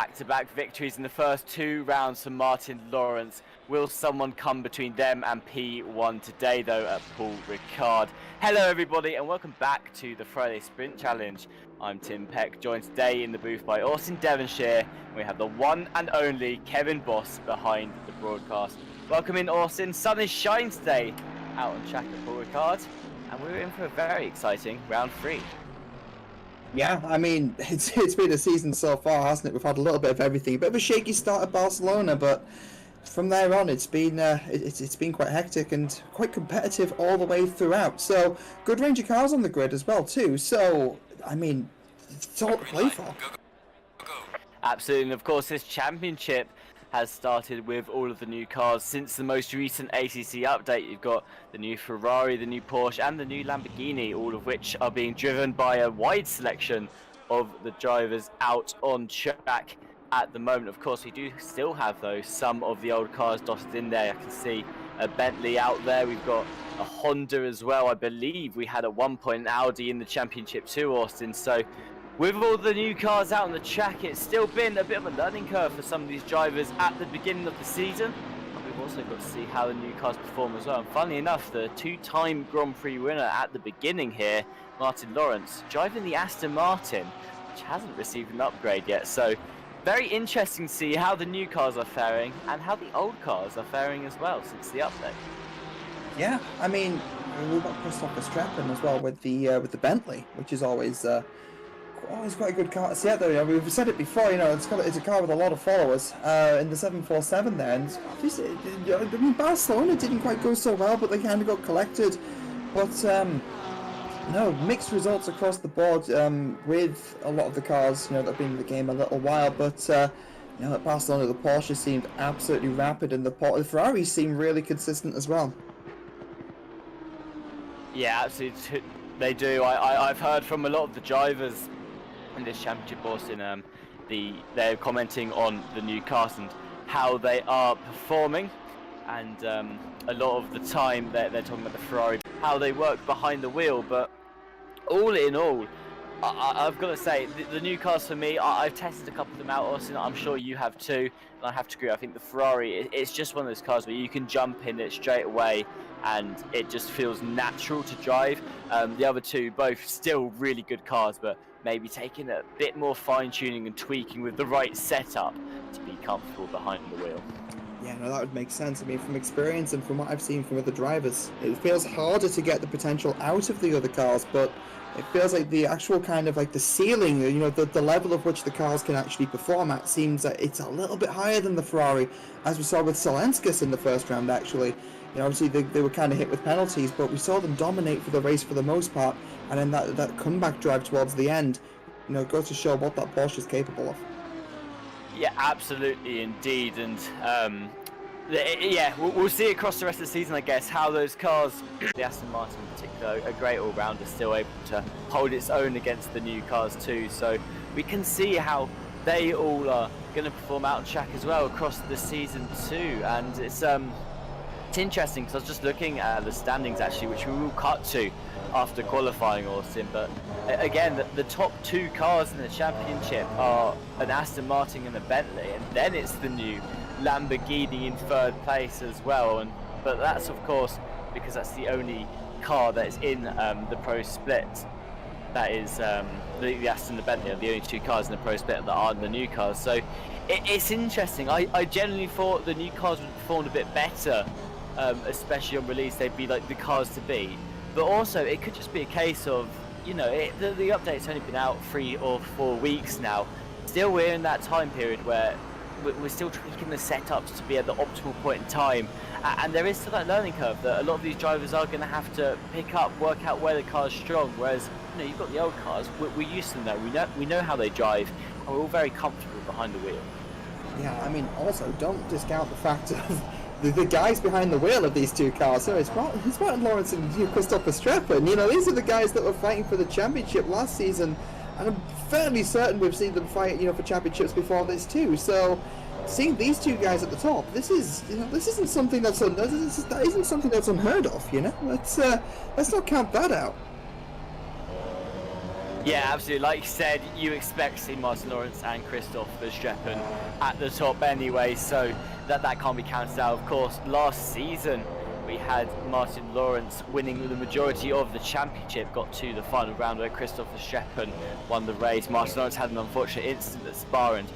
Back-to-back victories in the first 2 rounds for Martin Lawrence. Will someone come between them and P1 today, though, at Paul Ricard? Hello, everybody, and welcome back to the Friday Sprint Challenge. I'm Tim Peck, joined today in the booth by Austin Devonshire. We have the one and only Kevin Boss behind the broadcast. Welcome in, Austin. Sun is shining today out on track at Paul Ricard, and we're in for a very exciting round 3. Yeah, I mean, it's been a season so far, hasn't it? We've had a little bit of everything. A bit of a shaky start at Barcelona, but from there on, it's been quite hectic and quite competitive all the way throughout. So, good range of cars on the grid as well, too. So, I mean, it's all to play for. Absolutely, and of course, this championship has started with all of the new cars since the most recent ACC update. You've got the new Ferrari, the new Porsche and the new Lamborghini, all of which are being driven by a wide selection of the drivers out on track at the moment. Of course, we do still have, though, some of the old cars dotted in there. I can see a Bentley out there. We've got a Honda as well. I believe we had at one point an Audi in the championship too, Austin. So with all the new cars out on the track, it's still been a bit of a learning curve for some of these drivers at the beginning of the season. And we've also got to see how the new cars perform as well. And funnily enough, the 2-time Grand Prix winner at the beginning here, Martin Lawrence, driving the Aston Martin, which hasn't received an upgrade yet. So very interesting to see how the new cars are faring and how the old cars are faring as well since the update. Yeah, I mean, we've got Christopher Streppen as well with the Bentley, which is always quite a good car to see out there. You know, we've said it before, you know, it's a car with a lot of followers in the 747 there, and I mean, Barcelona didn't quite go so well, but they kind of got collected. But no, mixed results across the board with a lot of the cars, you know, that have been in the game a little while. But you know, at Barcelona, the Porsche seemed absolutely rapid, and the Ferraris seemed really consistent as well. Yeah, absolutely, they do. I've heard from a lot of the drivers in this championship, Austin, they're commenting on the new cars and how they are performing, and a lot of the time they're talking about the Ferrari, how they work behind the wheel. But all in all, I've got to say, the new cars for me, I've tested a couple of them out, Austin. I'm sure you have too, and I have to agree. I think the Ferrari, it's just one of those cars where you can jump in it straight away and it just feels natural to drive. The other two, both still really good cars, but maybe taking a bit more fine-tuning and tweaking with the right setup to be comfortable behind the wheel. Yeah, no, that would make sense. I mean, from experience and from what I've seen from other drivers, it feels harder to get the potential out of the other cars, but it feels like the actual kind of like the ceiling, you know, the level of which the cars can actually perform at seems that it's a little bit higher than the Ferrari, as we saw with Selenskas in the first round, actually. You know, obviously they were kind of hit with penalties, but we saw them dominate for the race for the most part, and then that comeback drive towards the end, you know, goes to show what that Porsche is capable of. Yeah, absolutely, indeed, and yeah, we'll see across the rest of the season, I guess, how those cars, the Aston Martin in particular, a great all-rounder, still able to hold its own against the new cars too. So we can see how they all are going to perform out on track as well across the season too. And it's interesting because I was just looking at the standings actually, which we will cut to after qualifying, Austin. But again, the top 2 cars in the championship are an Aston Martin and a Bentley, and then it's the new Lamborghini in 3rd place as well. But that's of course because that's the only car that is in the pro split. That is the Aston and the Bentley are the only 2 cars in the pro split that aren't the new cars. So it's interesting. I generally thought the new cars would perform a bit better, especially on release. They'd be like the cars to be. But also it could just be a case of, you know, the update's only been out 3 or 4 weeks now. Still, we're in that time period where we're still tweaking the setups to be at the optimal point in time, and there is still that learning curve that a lot of these drivers are going to have to pick up, work out where the car's strong. Whereas, you know, you've got the old cars, we're used to them now, we know how they drive, and we're all very comfortable behind the wheel. Yeah, I mean, also don't discount the fact of the guys behind the wheel of these 2 cars. So it's Martin Lawrence and Christopher Streppen. You know, these are the guys that were fighting for the championship last season, and I'm fairly certain we've seen them fight, you know, for championships before this too. So seeing these 2 guys at the top, this isn't something that's unheard of. You know, let's not count that out. Yeah, absolutely. Like you said, you expect to see Martin Lawrence and Christoph Verstappen at the top anyway, so that can't be counted out. Of course, last season we had Martin Lawrence winning the majority of the championship, got to the final round where Christoph Verstappen won the race. Martin Lawrence had an unfortunate incident at Spa, and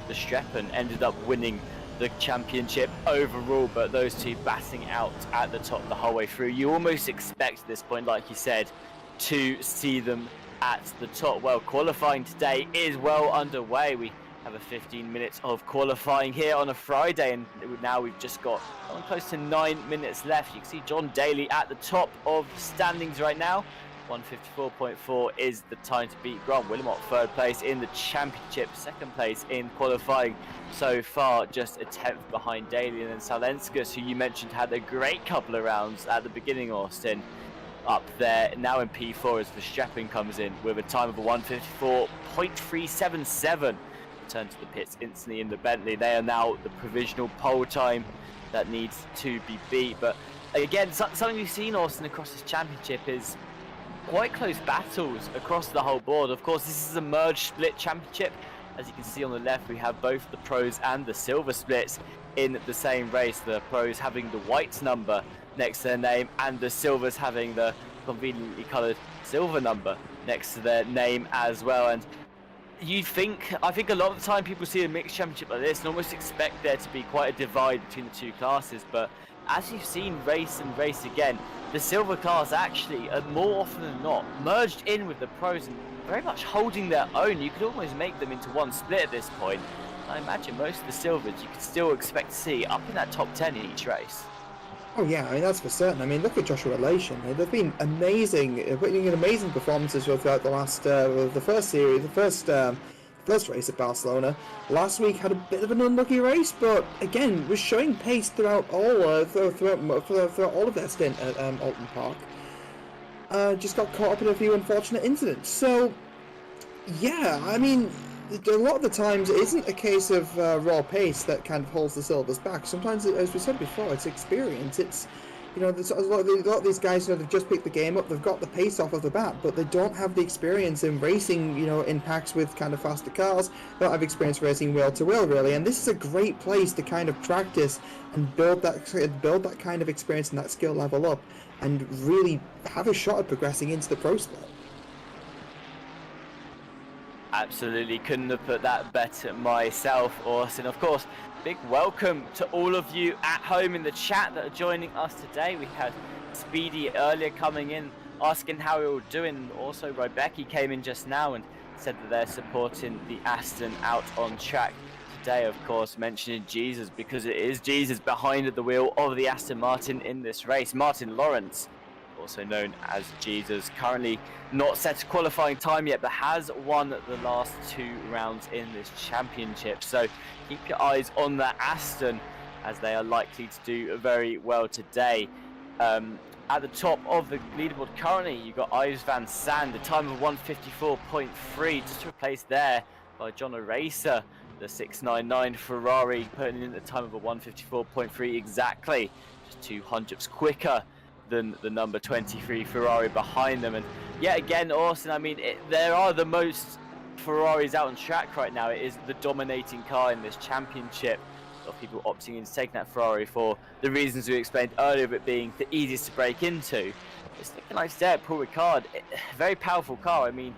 Verstappen ended up winning the championship overall, but those two batting out at the top the whole way through. You almost expect at this point, like you said, to see them at the top. Well, qualifying today is well underway. We have a 15 minutes of qualifying here on a Friday, and now we've just got close to 9 minutes left. You can see John Daly at the top of standings right now. 154.4 is the time to beat. Grant Wilmot third place in the championship, second place in qualifying so far, just a 10th behind Daly, and then Salenskas, who you mentioned had a great couple of rounds at the beginning, Austin, up there now in P4 as Verstappen comes in with a time of a 154.377. Return to the pits instantly in the Bentley. They are now the provisional pole time that needs to be beat. But again, something we've seen, Austin, across this championship is quite close battles across the whole board. Of course, this is a merged split championship. As you can see on the left, we have both the pros and the silver splits in the same race. The pros having the white number next to their name, and the silvers having the conveniently coloured silver number next to their name as well. And I think a lot of the time people see a mixed championship like this and almost expect there to be quite a divide between the two classes, but as you've seen race and race again, the silver class actually are more often than not merged in with the pros and very much holding their own. You could almost make them into one split at this point. I imagine most of the silvers you could still expect to see up in that top 10 in each race. Oh yeah, I mean that's for certain. I mean look at Joshua Elation. They've been amazing, putting in amazing performances throughout the last, the first series, first race at Barcelona. Last week had a bit of an unlucky race, but again was showing pace throughout all throughout all of their stint at Alton Park. Just got caught up in a few unfortunate incidents. So yeah, I mean, a lot of the times it isn't a case of raw pace that kind of holds the silvers back. Sometimes, as we said before, it's experience. It's, you know, there's a lot of these guys, you know, they've just picked the game up, they've got the pace off of the bat, but they don't have the experience in racing, you know, in packs with kind of faster cars. They don't have experience racing wheel to wheel, really. And this is a great place to kind of practice and build that kind of experience and that skill level up, and really have a shot at progressing into the pro split. Absolutely, couldn't have put that better myself, Austin. Of course, big welcome to all of you at home in the chat that are joining us today. We had Speedy earlier coming in, asking how we were doing. Also, Rebecca came in just now and said that they're supporting the Aston out on track today. Of course, mentioning Jesus, because it is Jesus behind the wheel of the Aston Martin in this race. Martin Lawrence, also known as Jesus, currently not set a qualifying time yet, but has won the last 2 rounds in this championship. So keep your eyes on the Aston, as they are likely to do very well today. At the top of the leaderboard currently, you've got Ives van Zandt, a time of 154.3, just replaced there by John O'Racer, the 699 Ferrari, putting in the time of a 154.3 exactly, just 200ths quicker than the number 23 Ferrari behind them. And yet again, Austin, I mean, there are the most Ferraris out on track right now. It is the dominating car in this championship. A lot of people opting into taking that Ferrari for the reasons we explained earlier, of it being the easiest to break into. It's looking like today at Paul Ricard, very powerful car. I mean,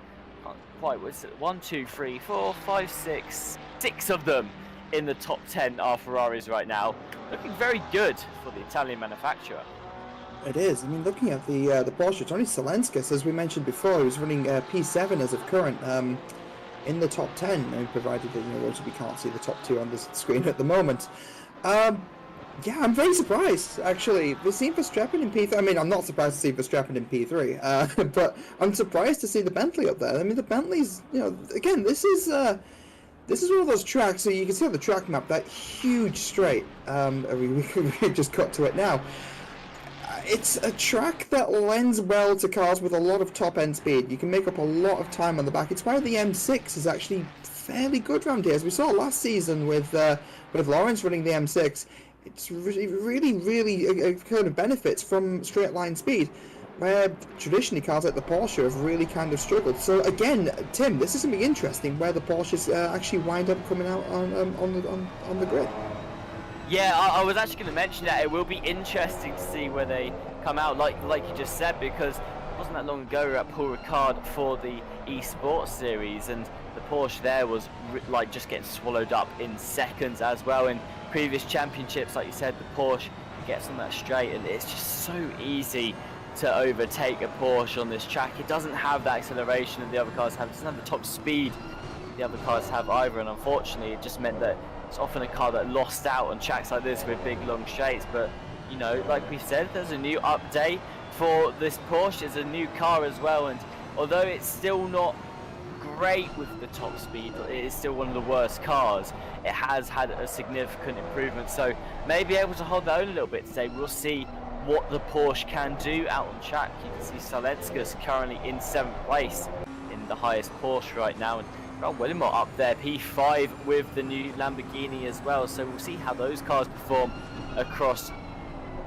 quite, what's it, 1, 2, 3, 4, 5, 6 of them in the top 10 are Ferraris right now. Looking very good for the Italian manufacturer. It is. I mean, looking at the Porsche, Tony Salenskas, as we mentioned before, he's running P7 as of current in the top 10, provided that, you know, we can't see the top 2 on this screen at the moment. Yeah, I'm very surprised, actually. We've seen Verstappen in P3. I mean, I'm not surprised to see Verstappen in P3, but I'm surprised to see the Bentley up there. I mean, the Bentley's, you know, again, this is one of those tracks, so you can see on the track map, that huge straight. We just cut to it now. It's a track that lends well to cars with a lot of top-end speed. You can make up a lot of time on the back. It's why the M6 is actually fairly good around here. As we saw last season with Lawrence running the M6, it's really kind of benefits from straight-line speed. where traditionally cars like the Porsche have really kind of struggled. So again, Tim, this is going to be interesting where the Porsches actually wind up coming out on the grid. Yeah, I was actually going to mention that. It will be interesting to see where they come out, like you just said, because it wasn't that long ago we were at Paul Ricard for the eSports series, and the Porsche there was like just getting swallowed up in seconds as well. In previous championships, like you said, the Porsche gets on that straight, and it's just so easy to overtake a Porsche on this track. It doesn't have that acceleration that the other cars have. It doesn't have the top speed the other cars have either, and unfortunately it just meant that it's often a car that lost out on tracks like this with big long straights. But you know, like we said, there's a new update for this Porsche. It's a new car as well, and although it's still not great with the top speed, it is still one of the worst cars. It has had a significant improvement, so maybe able to hold their own a little bit today. We'll see what the Porsche can do out on track. You can see Salenskas currently in 7th place in the highest Porsche right now, and Willimot up there, P5 with the new Lamborghini as well. So we'll see how those cars perform across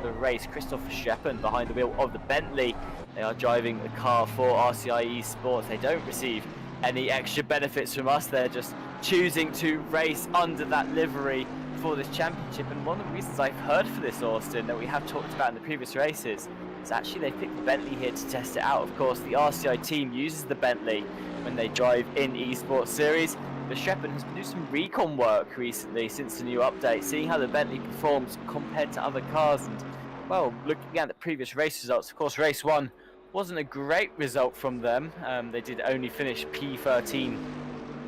the race. Christopher Sheppen behind the wheel of the Bentley. They are driving the car for RCI Esports. They don't receive any extra benefits from us. They're just choosing to race under that livery for this championship. And one of the reasons I've heard for this, Austin, that we have talked about in the previous races, is actually they picked the Bentley here to test it out. Of course, the RCI team uses the Bentley when they drive in eSports series. But Sheppen has been doing some recon work recently since the new update, seeing how the Bentley performs compared to other cars. And well, looking at the previous race results, of course, race 1 wasn't a great result from them. They did only finish P13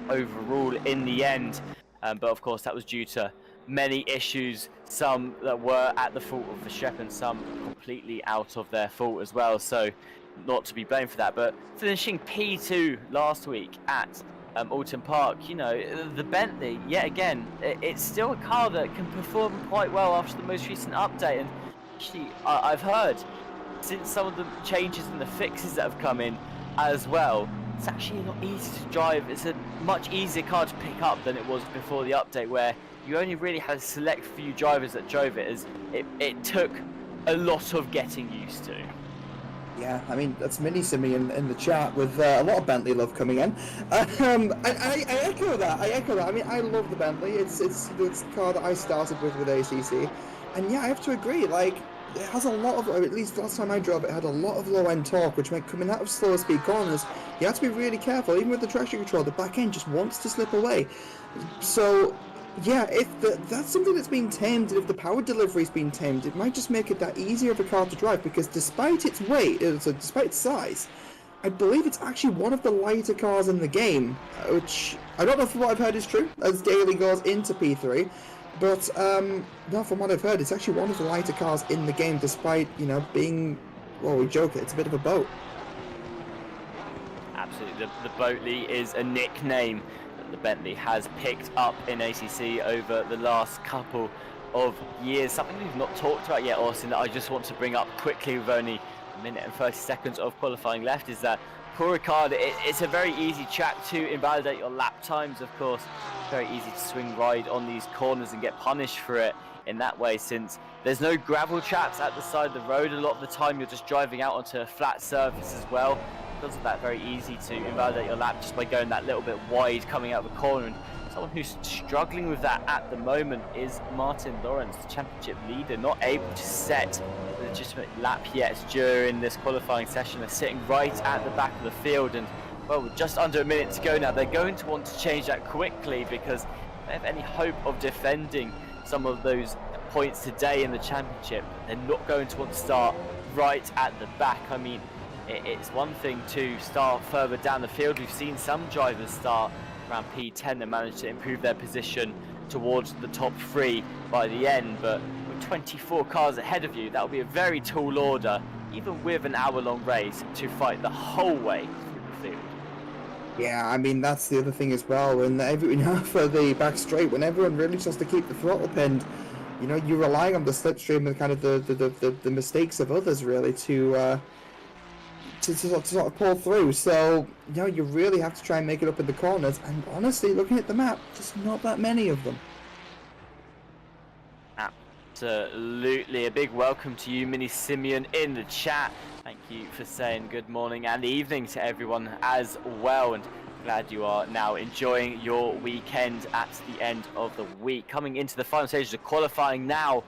overall in the end, but of course that was due to many issues, some that were at the fault of the Sheppen, some completely out of their fault as well, so not to be blamed for that. But finishing P2 last week at Alton Park, you know, the Bentley, yet again, it's still a car that can perform quite well after the most recent update. And actually, I've heard, since some of the changes and the fixes that have come in as well, it's actually a lot easier to drive. It's a much easier car to pick up than it was before the update, where you only really had a select few drivers that drove it, as it took a lot of getting used to. Yeah, I mean, that's Mini Simeon in the chat with a lot of Bentley love coming in. I echo that. I mean, I love the Bentley. It's the car that I started with ACC. And yeah, I have to agree, like, it has a lot of, or at least last time I drove it, had a lot of low-end torque, which meant coming out of slower speed corners, you have to be really careful. Even with the traction control, the back end just wants to slip away. So yeah, if that's something that's been tamed, and if the power delivery's been tamed, it might just make it that easier of a car to drive, because despite its weight, despite its size, I believe it's actually one of the lighter cars in the game, which I don't know if what I've heard is true, as Daly goes into P3, but no, from what I've heard, it's actually one of the lighter cars in the game, despite, you know, being, well, we joke, it's a bit of a boat. Absolutely, the Boatley is a nickname the Bentley has picked up in ACC over the last couple of years. Something we've not talked about yet, Austin, that I just want to bring up quickly with only a minute and 30 seconds of qualifying left, is that Paul Ricard, it's a very easy track to invalidate your lap times, of course. Very easy to swing wide on these corners and get punished for it in that way, since there's no gravel traps at the side of the road. A lot of the time you're just driving out onto a flat surface as well. Because of that, very easy to invalidate your lap just by going that little bit wide coming out of the corner. And someone who's struggling with that at the moment is Martin Lawrence, the championship leader, not able to set a legitimate lap yet during this qualifying session. They're sitting right at the back of the field, and well, with just under a minute to go now, they're going to want to change that quickly, because if they have any hope of defending some of those points today in the championship, they're not going to want to start right at the back. I mean, it's one thing to start further down the field. We've seen some drivers start around P10 and manage to improve their position towards the top 3 by the end, but with 24 cars ahead of you, that will be a very tall order, even with an hour-long race, to fight the whole way through the field. Yeah, I mean, that's the other thing as well, and you know, for the back straight, when everyone really tries to keep the throttle pinned, you know, you're relying on the slipstream and kind of the mistakes of others, really, to sort of pull through. So, you know, you really have to try and make it up in the corners, and honestly, looking at the map, just not that many of them. Absolutely. A big welcome to you, Mini Simeon, in the chat. Thank you for saying good morning and evening to everyone as well, and glad you are now enjoying your weekend at the end of the week. Coming into the final stages of qualifying now,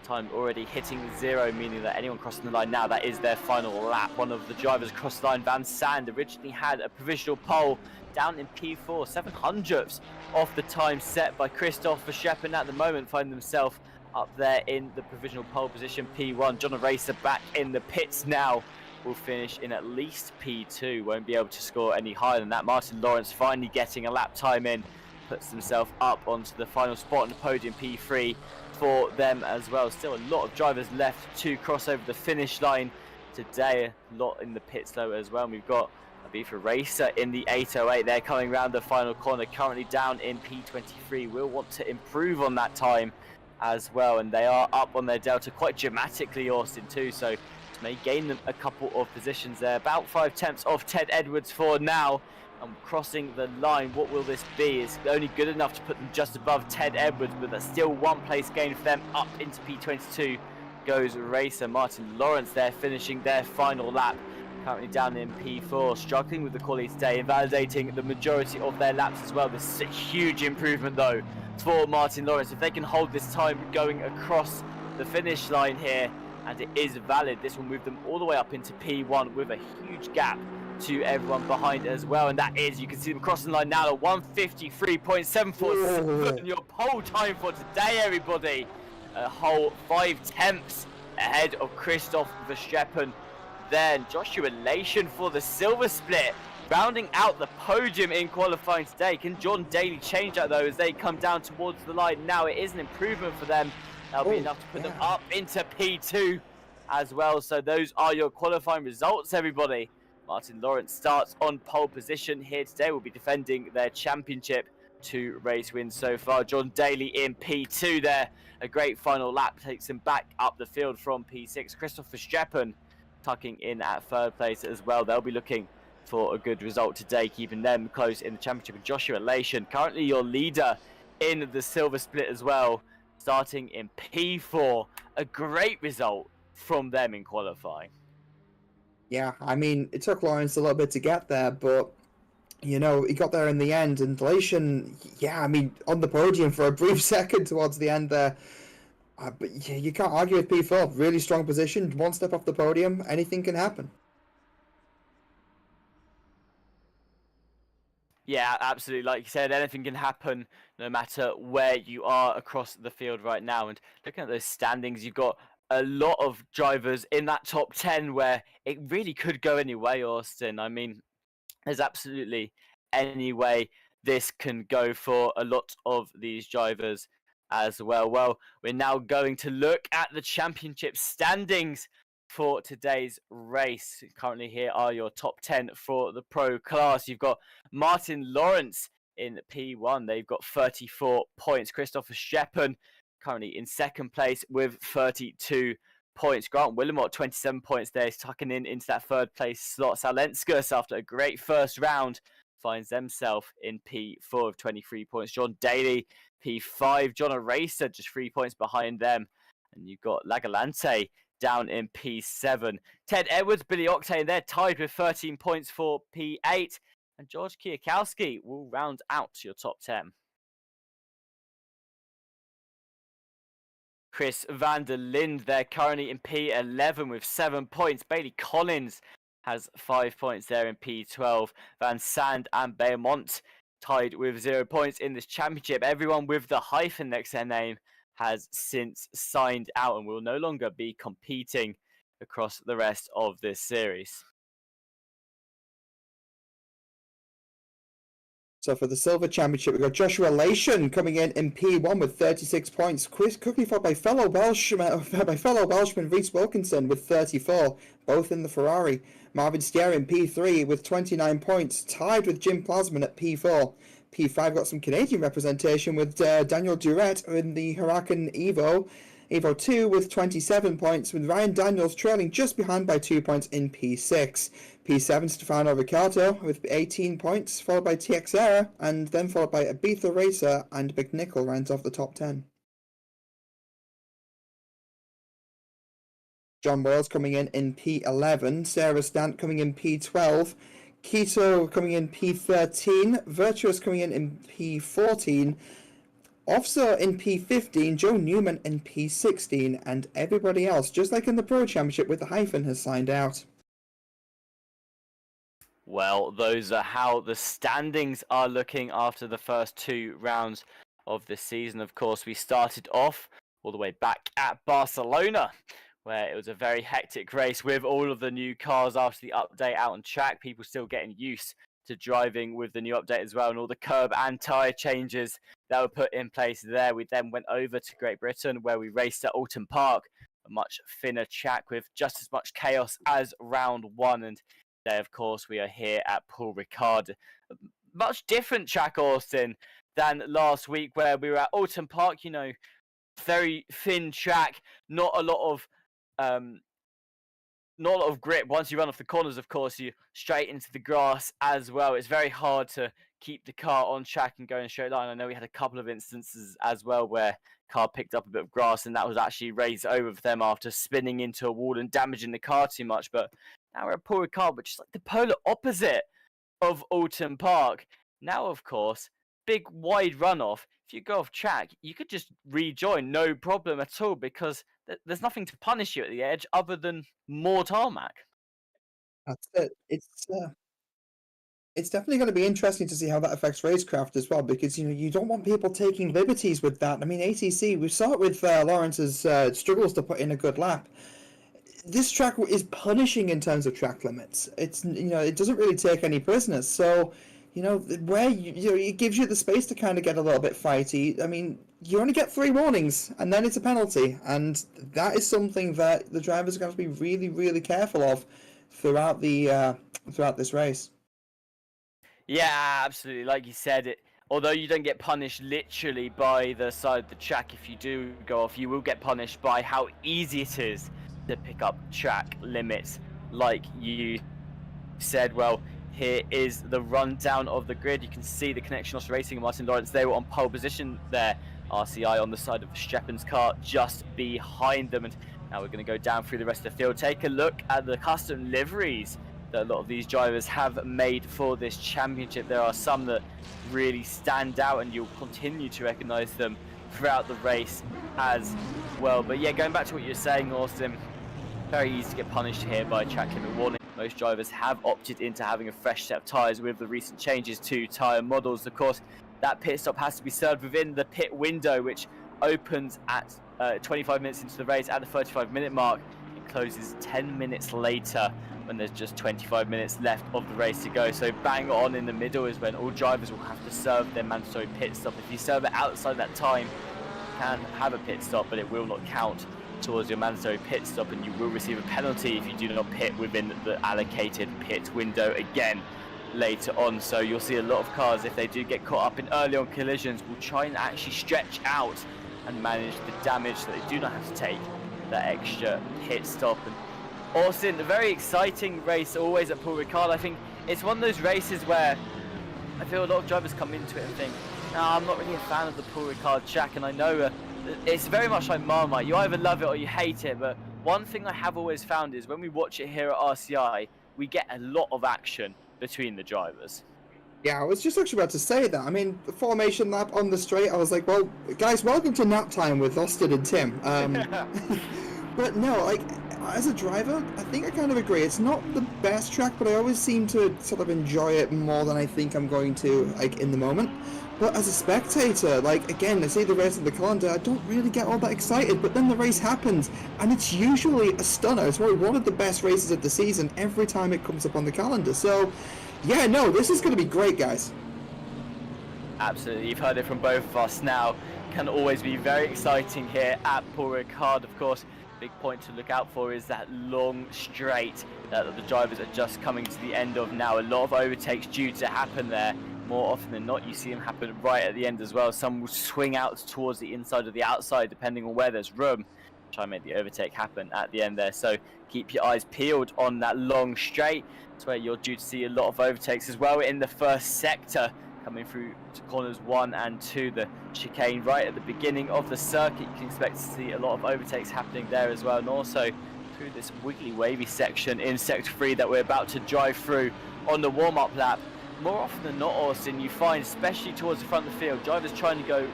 time already hitting 0, meaning that anyone crossing the line now, that is their final lap. One of the drivers across the line, Van Sand, originally had a provisional pole down in P4, 700ths off the time set by Christoph Verstappen. At the moment, finding himself up there in the provisional pole position, P1. John Racer back in the pits now, will finish in at least P2, won't be able to score any higher than that. Martin Lawrence finally getting a lap time in, puts himself up onto the final spot on the podium, P3 for them as well. Still a lot of drivers left to cross over the finish line today, a lot in the pits though as well. And we've got a Racer in the 808. They're coming around the final corner, currently down in P23. Will want to improve on that time as well, and they are up on their delta quite dramatically, Austin, too, so may gain them a couple of positions there. About 5 tenths off Ted Edwards for now, and crossing the line. What will this be? It's only good enough to put them just above Ted Edwards, but that's still 1 place gain for them. Up into P22 goes Racer. Martin Lawrence there finishing their final lap, currently down in P4, struggling with the quality today, invalidating the majority of their laps as well. This is a huge improvement though for Martin Lawrence. If they can hold this time going across the finish line here, and it is valid, this will move them all the way up into P1 with a huge gap to everyone behind as well. And that is, you can see them crossing the line now at 153.747, your pole time for today, everybody. A whole 5 tenths ahead of Christoph Verstappen. Then Joshua Lation for the silver split, rounding out the podium in qualifying today. Can John Daly change that though as they come down towards the line? Now it is an improvement for them. That'll be enough to put them up into P2 as well. So those are your qualifying results, everybody. Martin Lawrence starts on pole position here today. Will be defending their championship. 2 race wins so far. John Daly in P2 there. A great final lap takes him back up the field from P6. Christoph Verstappen tucking in at 3rd place as well. They'll be looking for a good result today, keeping them close in the championship. And Joshua Lation, currently your leader in the silver split as well, starting in P4. A great result from them in qualifying. Yeah, I mean, it took Lawrence a little bit to get there, but, you know, he got there in the end. And Lation, yeah, I mean, on the podium for a brief second towards the end there. But yeah, you can't argue with P4. Really strong position, 1 step off the podium, anything can happen. Yeah, absolutely. Like you said, anything can happen no matter where you are across the field right now. And looking at those standings, you've got a lot of drivers in that top 10 where it really could go any way, Austin. I mean, there's absolutely any way this can go for a lot of these drivers as well. Well, we're now going to look at the championship standings for today's race. Currently here are your top 10 for the pro class. You've got Martin Lawrence in P1. They've got 34 points. Christoph Verstappen currently in 2nd place with 32 points. Grant Willemot, 27 points there. He's tucking in into that 3rd place slot. Salenskus, after a great first round, finds themselves in P4 with 23 points. John Daly, P5. John Racer, just 3 points behind them. And you've got Lagalante down in P7. Ted Edwards, Billy Octane, they're tied with 13 points for P8. And George Kwiatkowski will round out your top 10. Chris van der Linde, they're currently in P11 with 7 points. Bailey Collins has 5 points there in P12. Van Sand and Beaumont tied with 0 points in this championship. Everyone with the hyphen next to their name has since signed out and will no longer be competing across the rest of this series. So for the Silver Championship, we've got Joshua Lation coming in P1 with 36 points. Quickly followed by fellow Welshman Reece Wilkinson with 34, both in the Ferrari. Marvin Stier in P3 with 29 points, tied with Jim Plasman at P4. P5 got some Canadian representation with Daniel Duret in the Huracan Evo 2 with 27 points, with Ryan Daniels trailing just behind by 2 points in P6. P7 Stefano Riccardo with 18 points, followed by TX Era, and then followed by Ibiza Racer and Big Nickel rounds off the top 10. John Wales coming in P11, Sarah Stant coming in P12, Keto coming in P13, Virtuous coming in P14, Officer in P15, Joe Newman in P16, and everybody else, just like in the Pro Championship with the hyphen, has signed out. Well, those are how the standings are looking after the first 2 rounds of the season. Of course, we started off all the way back at Barcelona, where it was a very hectic race with all of the new cars after the update out on track. People still getting used to driving with the new update as well, and all the curb and tyre changes that were put in place there. We then went over to Great Britain, where we raced at Alton Park, a much thinner track with just as much chaos as round 1. And today, of course, we are here at Paul Ricard. A much different track, Austin, than last week, where we were at Alton Park. You know, very thin track, not a lot of grip. Once you run off the corners, of course, you straight into the grass as well. It's very hard to keep the car on track and go in a straight line. I know we had a couple of instances as well where car picked up a bit of grass, and that was actually raised over for them after spinning into a wall and damaging the car too much. But now we're at Paul Ricard, which is like the polar opposite of Alton Park. Now, of course, big wide runoff. If you go off track, you could just rejoin, no problem at all, because there's nothing to punish you at the edge other than more tarmac. That's it. It's definitely going to be interesting to see how that affects racecraft as well, because you don't want people taking liberties with that. I mean, ATC, we saw it with Lawrence's struggles to put in a good lap. This track is punishing in terms of track limits. It's it doesn't really take any prisoners. So where it gives you the space to kind of get a little bit fighty. I mean, you only get 3 warnings, and then it's a penalty, and that is something that the drivers are going to be really, really careful of throughout this race. Yeah, absolutely. Like you said, although you don't get punished literally by the side of the track, if you do go off, you will get punished by how easy it is to pick up track limits. Like you said, well, here is the rundown of the grid. You can see the Connection Loss Racing and Martin Lawrence, they were on pole position there. RCI on the side of Verstappen's car just behind them. And now we're going to go down through the rest of the field. Take a look at the custom liveries that a lot of these drivers have made for this championship. There are some that really stand out, and you'll continue to recognize them throughout the race as well. But yeah, going back to what you're saying, Austin, very easy to get punished here by track limit warning. Most drivers have opted into having a fresh set of tyres with the recent changes to tyre models. Of course, that pit stop has to be served within the pit window, which opens at 25 minutes into the race at the 35-minute mark. It closes 10 minutes later when there's just 25 minutes left of the race to go. So bang on in the middle is when all drivers will have to serve their mandatory pit stop. If you serve it outside that time, you can have a pit stop, but it will not count towards your mandatory pit stop, and you will receive a penalty if you do not pit within the allocated pit window again later on. So you'll see a lot of cars, if they do get caught up in early on collisions, will try and actually stretch out and manage the damage so they do not have to take that extra pit stop. And Austin, a very exciting race always at Paul Ricard. I think it's one of those races where I feel a lot of drivers come into it and think, no, I'm not really a fan of the Paul Ricard track. And I know it's very much like Marmite. You either love it or you hate it. But one thing I have always found is when we watch it here at RCI, we get a lot of action between the drivers. Yeah, I was just actually about to say that. I mean, the formation lap on the straight, I was like, well, guys, welcome to nap time with Austin and Tim. But no, like, as a driver, I think I kind of agree. It's not the best track, but I always seem to sort of enjoy it more than I think I'm going to, like, in the moment. But as a spectator, like, again, I see the race of the calendar, I don't really get all that excited, but then the race happens, and it's usually a stunner. It's probably one of the best races of the season every time it comes up on the calendar. So, yeah, no, this is going to be great, guys. Absolutely, you've heard it from both of us now. Can always be very exciting here at Paul Ricard, of course. Big point to look out for is that long straight that the drivers are just coming to the end of now. A lot of overtakes due to happen there. More often than not, you see them happen right at the end as well. Some will swing out towards the inside or the outside, depending on where there's room. Try and make the overtake happen at the end there. So keep your eyes peeled on that long straight. It's where you're due to see a lot of overtakes as well in the first sector, coming through to corners 1 and 2, the chicane right at the beginning of the circuit. You can expect to see a lot of overtakes happening there as well, and also through this wiggly wavy section in Sector 3 that we're about to drive through on the warm-up lap. More often than not, Austin, you find, especially towards the front of the field, drivers trying to go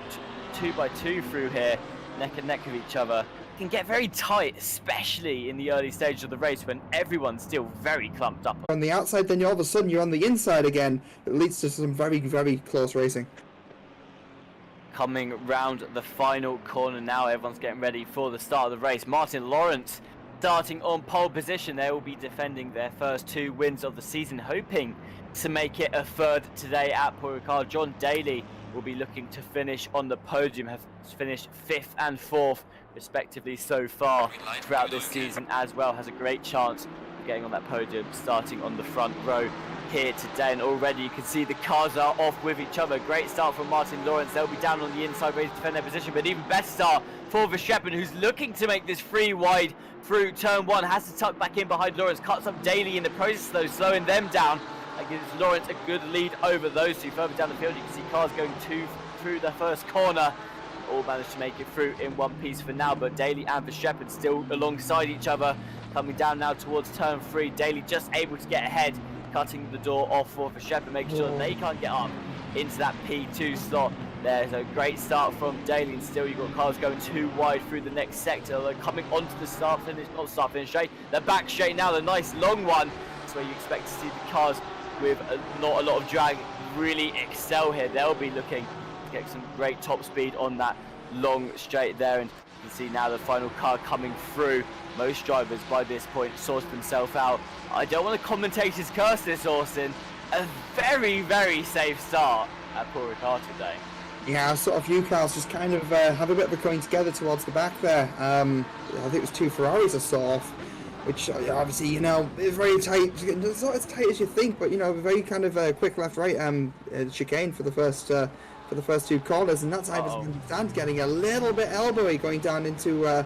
2 by 2 through here, neck and neck with each other. It can get very tight, especially in the early stages of the race when everyone's still very clumped up. On the outside, then all of a sudden you're on the inside again. It leads to some very, very close racing. Coming round the final corner now, everyone's getting ready for the start of the race. Martin Lawrence starting on pole position. They will be defending their first 2 wins of the season, hoping to make it a 3rd today at Paul Ricard. John Daly will be looking to finish on the podium, have finished 5th and 4th respectively so far throughout this season as well. Has a great chance of getting on that podium starting on the front row here today, and already you can see the cars are off with each other. Great start from Martin Lawrence. They'll be down on the inside ready to defend their position, but even better start for Verstappen, who's looking to make this 3 wide through turn 1. Has to tuck back in behind Lawrence, cuts up Daly in the process though, slowing them down. That gives Lawrence a good lead over those 2. Further down the field you can see cars going 2 through the first corner. All managed to make it through in one piece for now, but Daly and Verstappen still alongside each other. Coming down now towards turn 3, Daly just able to get ahead, cutting the door off for Verstappen, making sure that they can't get up into that P2 slot. There's a great start from Daly, and still you've got cars going 2 wide through the next sector. They're coming onto the start finish, not start finish straight. They're back straight now, the nice long one. That's where you expect to see the cars with not a lot of drag really excel here. They'll be looking to get some great top speed on that long straight there, and you can see now the final car coming through. Most drivers by this point sorted themselves out. I don't want the commentators curse this, Austin. A very, very safe start at Paul Ricard today. Yeah, sort of few cars just kind of have a bit of a coming together towards the back there. I think it was 2 Ferraris I saw off, which obviously, you know, is very tight. It's not as tight as you think, but you know, very kind of quick left-right chicane for the first 2 corners, and that's Dan's getting a little bit elbowy going down into I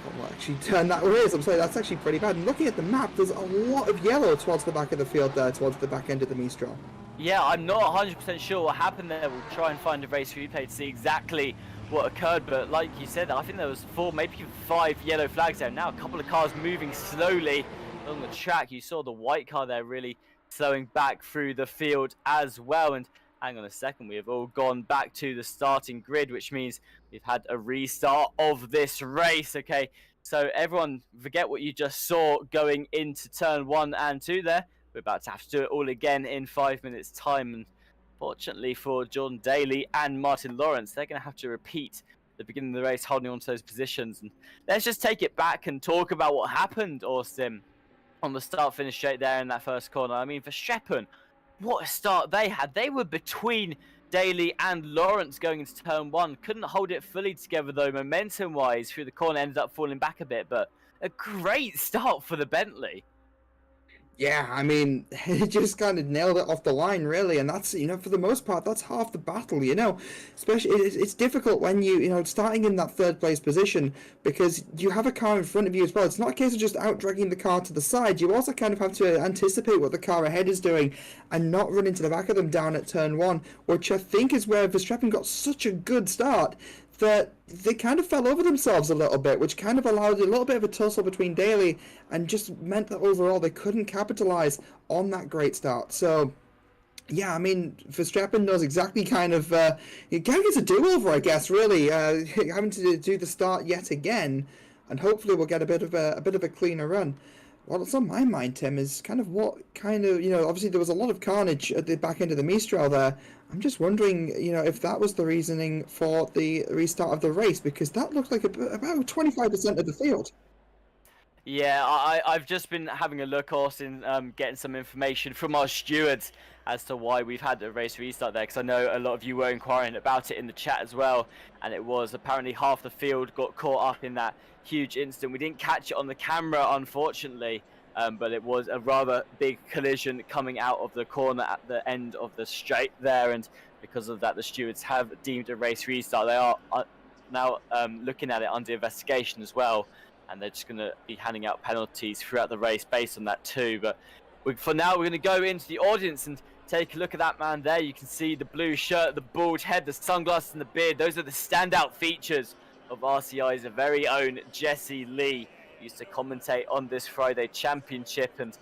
forgot what actually turn that is. I'm sorry, that's actually pretty bad. And looking at the map, there's a lot of yellow towards the back of the field there, towards the back end of the Mistral. Yeah, I'm not 100% sure what happened there. We'll try and find a race replay to see exactly what occurred, but like you said, I think there was 4, maybe 5 yellow flags there. Now a couple of cars moving slowly along the track. You saw the white car there really slowing back through the field as well, and hang on a second, we have all gone back to the starting grid, which means we've had a restart of this race. Okay, so everyone forget what you just saw going into turn 1 and 2 there. We're about to have to do it all again in 5 minutes time, and fortunately for John Daly and Martin Lawrence, they're going to have to repeat the beginning of the race holding on to those positions. And let's just take it back and talk about what happened, Austin, on the start finish straight there in that first corner. I mean, Verstappen, what a start they had. They were between Daly and Lawrence going into turn 1. Couldn't hold it fully together though, momentum wise through the corner, ended up falling back a bit, but a great start for the Bentley. Yeah, I mean, it just kind of nailed it off the line, really, and that's, you know, for the most part, that's half the battle, you know. Especially, it's difficult when you know, starting in that 3rd place position, because you have a car in front of you as well. It's not a case of just out-dragging the car to the side. You also kind of have to anticipate what the car ahead is doing and not run into the back of them down at turn 1, which I think is where Verstappen got such a good start that they kind of fell over themselves a little bit, which kind of allowed a little bit of a tussle between Daly and just meant that overall they couldn't capitalize on that great start. So yeah, I mean, Verstappen knows exactly kind of it kind of gets a do-over, I guess, really, having to do the start yet again, and hopefully we'll get a bit of a cleaner run. What's on my mind, Tim, is kind of what kind of, you know, obviously there was a lot of carnage at the back end of the Mistral there. I'm just wondering, you know, if that was the reasoning for the restart of the race, because that looked like about 25% of the field. Yeah, I've just been having a look, Austin, getting some information from our stewards as to why we've had a race restart there, because I know a lot of you were inquiring about it in the chat as well, and it was apparently half the field got caught up in that huge incident. We didn't catch it on the camera, unfortunately, but it was a rather big collision coming out of the corner at the end of the straight there, and because of that, the stewards have deemed a race restart. They are now looking at it under investigation as well, and they're just going to be handing out penalties throughout the race based on that too. But for now, we're going to go into the audience and take a look at that man there. You can see the blue shirt, the bald head, the sunglasses and the beard. Those are the standout features of RCI's very own Jesse Lee. used to commentate on this Friday championship, and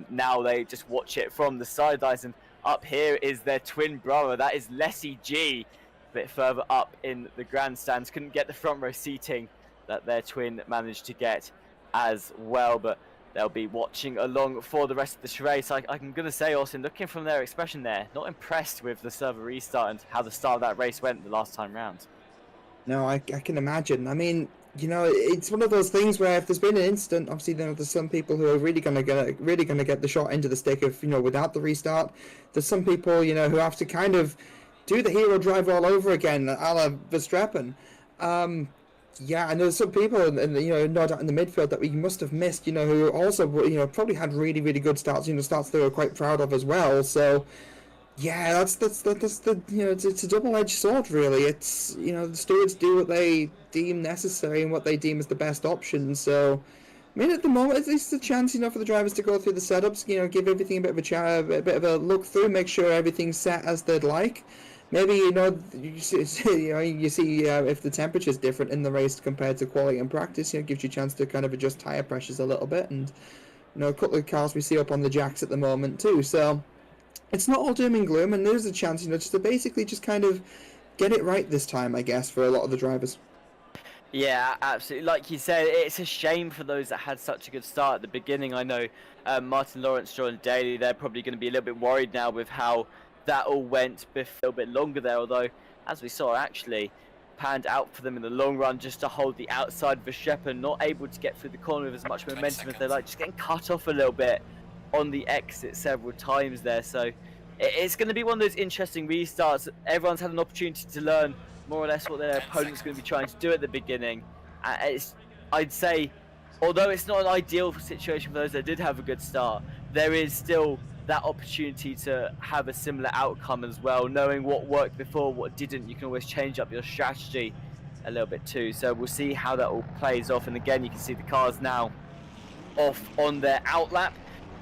now they just watch it from the sidelines. And up here is their twin brother, that is Lessie G, a bit further up in the grandstands. Couldn't get the front row seating that their twin managed to get as well, but they'll be watching along for the rest of this race. I'm going to say, Austin, looking from their expression there, not impressed with the server restart and how the start of that race went the last time round. No, I can imagine. I mean, you know, it's one of those things where if there's been an incident, obviously there's some people who are really gonna get the short end of the stick if, you know, without the restart. There's some people, you know, who have to kind of do the hero drive all over again, a la Verstappen. Yeah, and there's some people, and you know, no doubt in the midfield that we must have missed, you know, who also, you know, probably had really good starts, you know, starts they were quite proud of as well. So, yeah, that's the, you know, it's a double-edged sword, really. It's, you know, the stewards do what they deem necessary and what they deem as the best option. So, I mean, at the moment, at least a chance, you know, for the drivers to go through the setups, you know, give everything a bit of a look through, make sure everything's set as they'd like. Maybe, you know, you see if the temperature's different in the race compared to quality and practice, you know, gives you a chance to kind of adjust tyre pressures a little bit. And, you know, a couple of cars we see up on the jacks at the moment too. So, it's not all doom and gloom, and there's a chance, you know, just to basically just kind of get it right this time, I guess, for a lot of the drivers. Yeah, absolutely. Like you said, it's a shame for those that had such a good start at the beginning. I know Martin Lawrence, Jordan Daly, they're probably going to be a little bit worried now with how that all went a little bit longer there, although, as we saw, actually panned out for them in the long run just to hold the outside of Verstappen, not able to get through the corner with as much momentum as they like, just getting cut off a little bit on the exit several times there. So it's going to be one of those interesting restarts. Everyone's had an opportunity to learn more or less what their opponent's going to be trying to do at the beginning. I'd say, although it's not an ideal situation for those that did have a good start, there is still that opportunity to have a similar outcome as well. Knowing what worked before, what didn't, you can always change up your strategy a little bit too. So we'll see how that all plays off. And again, you can see the cars now off on their outlap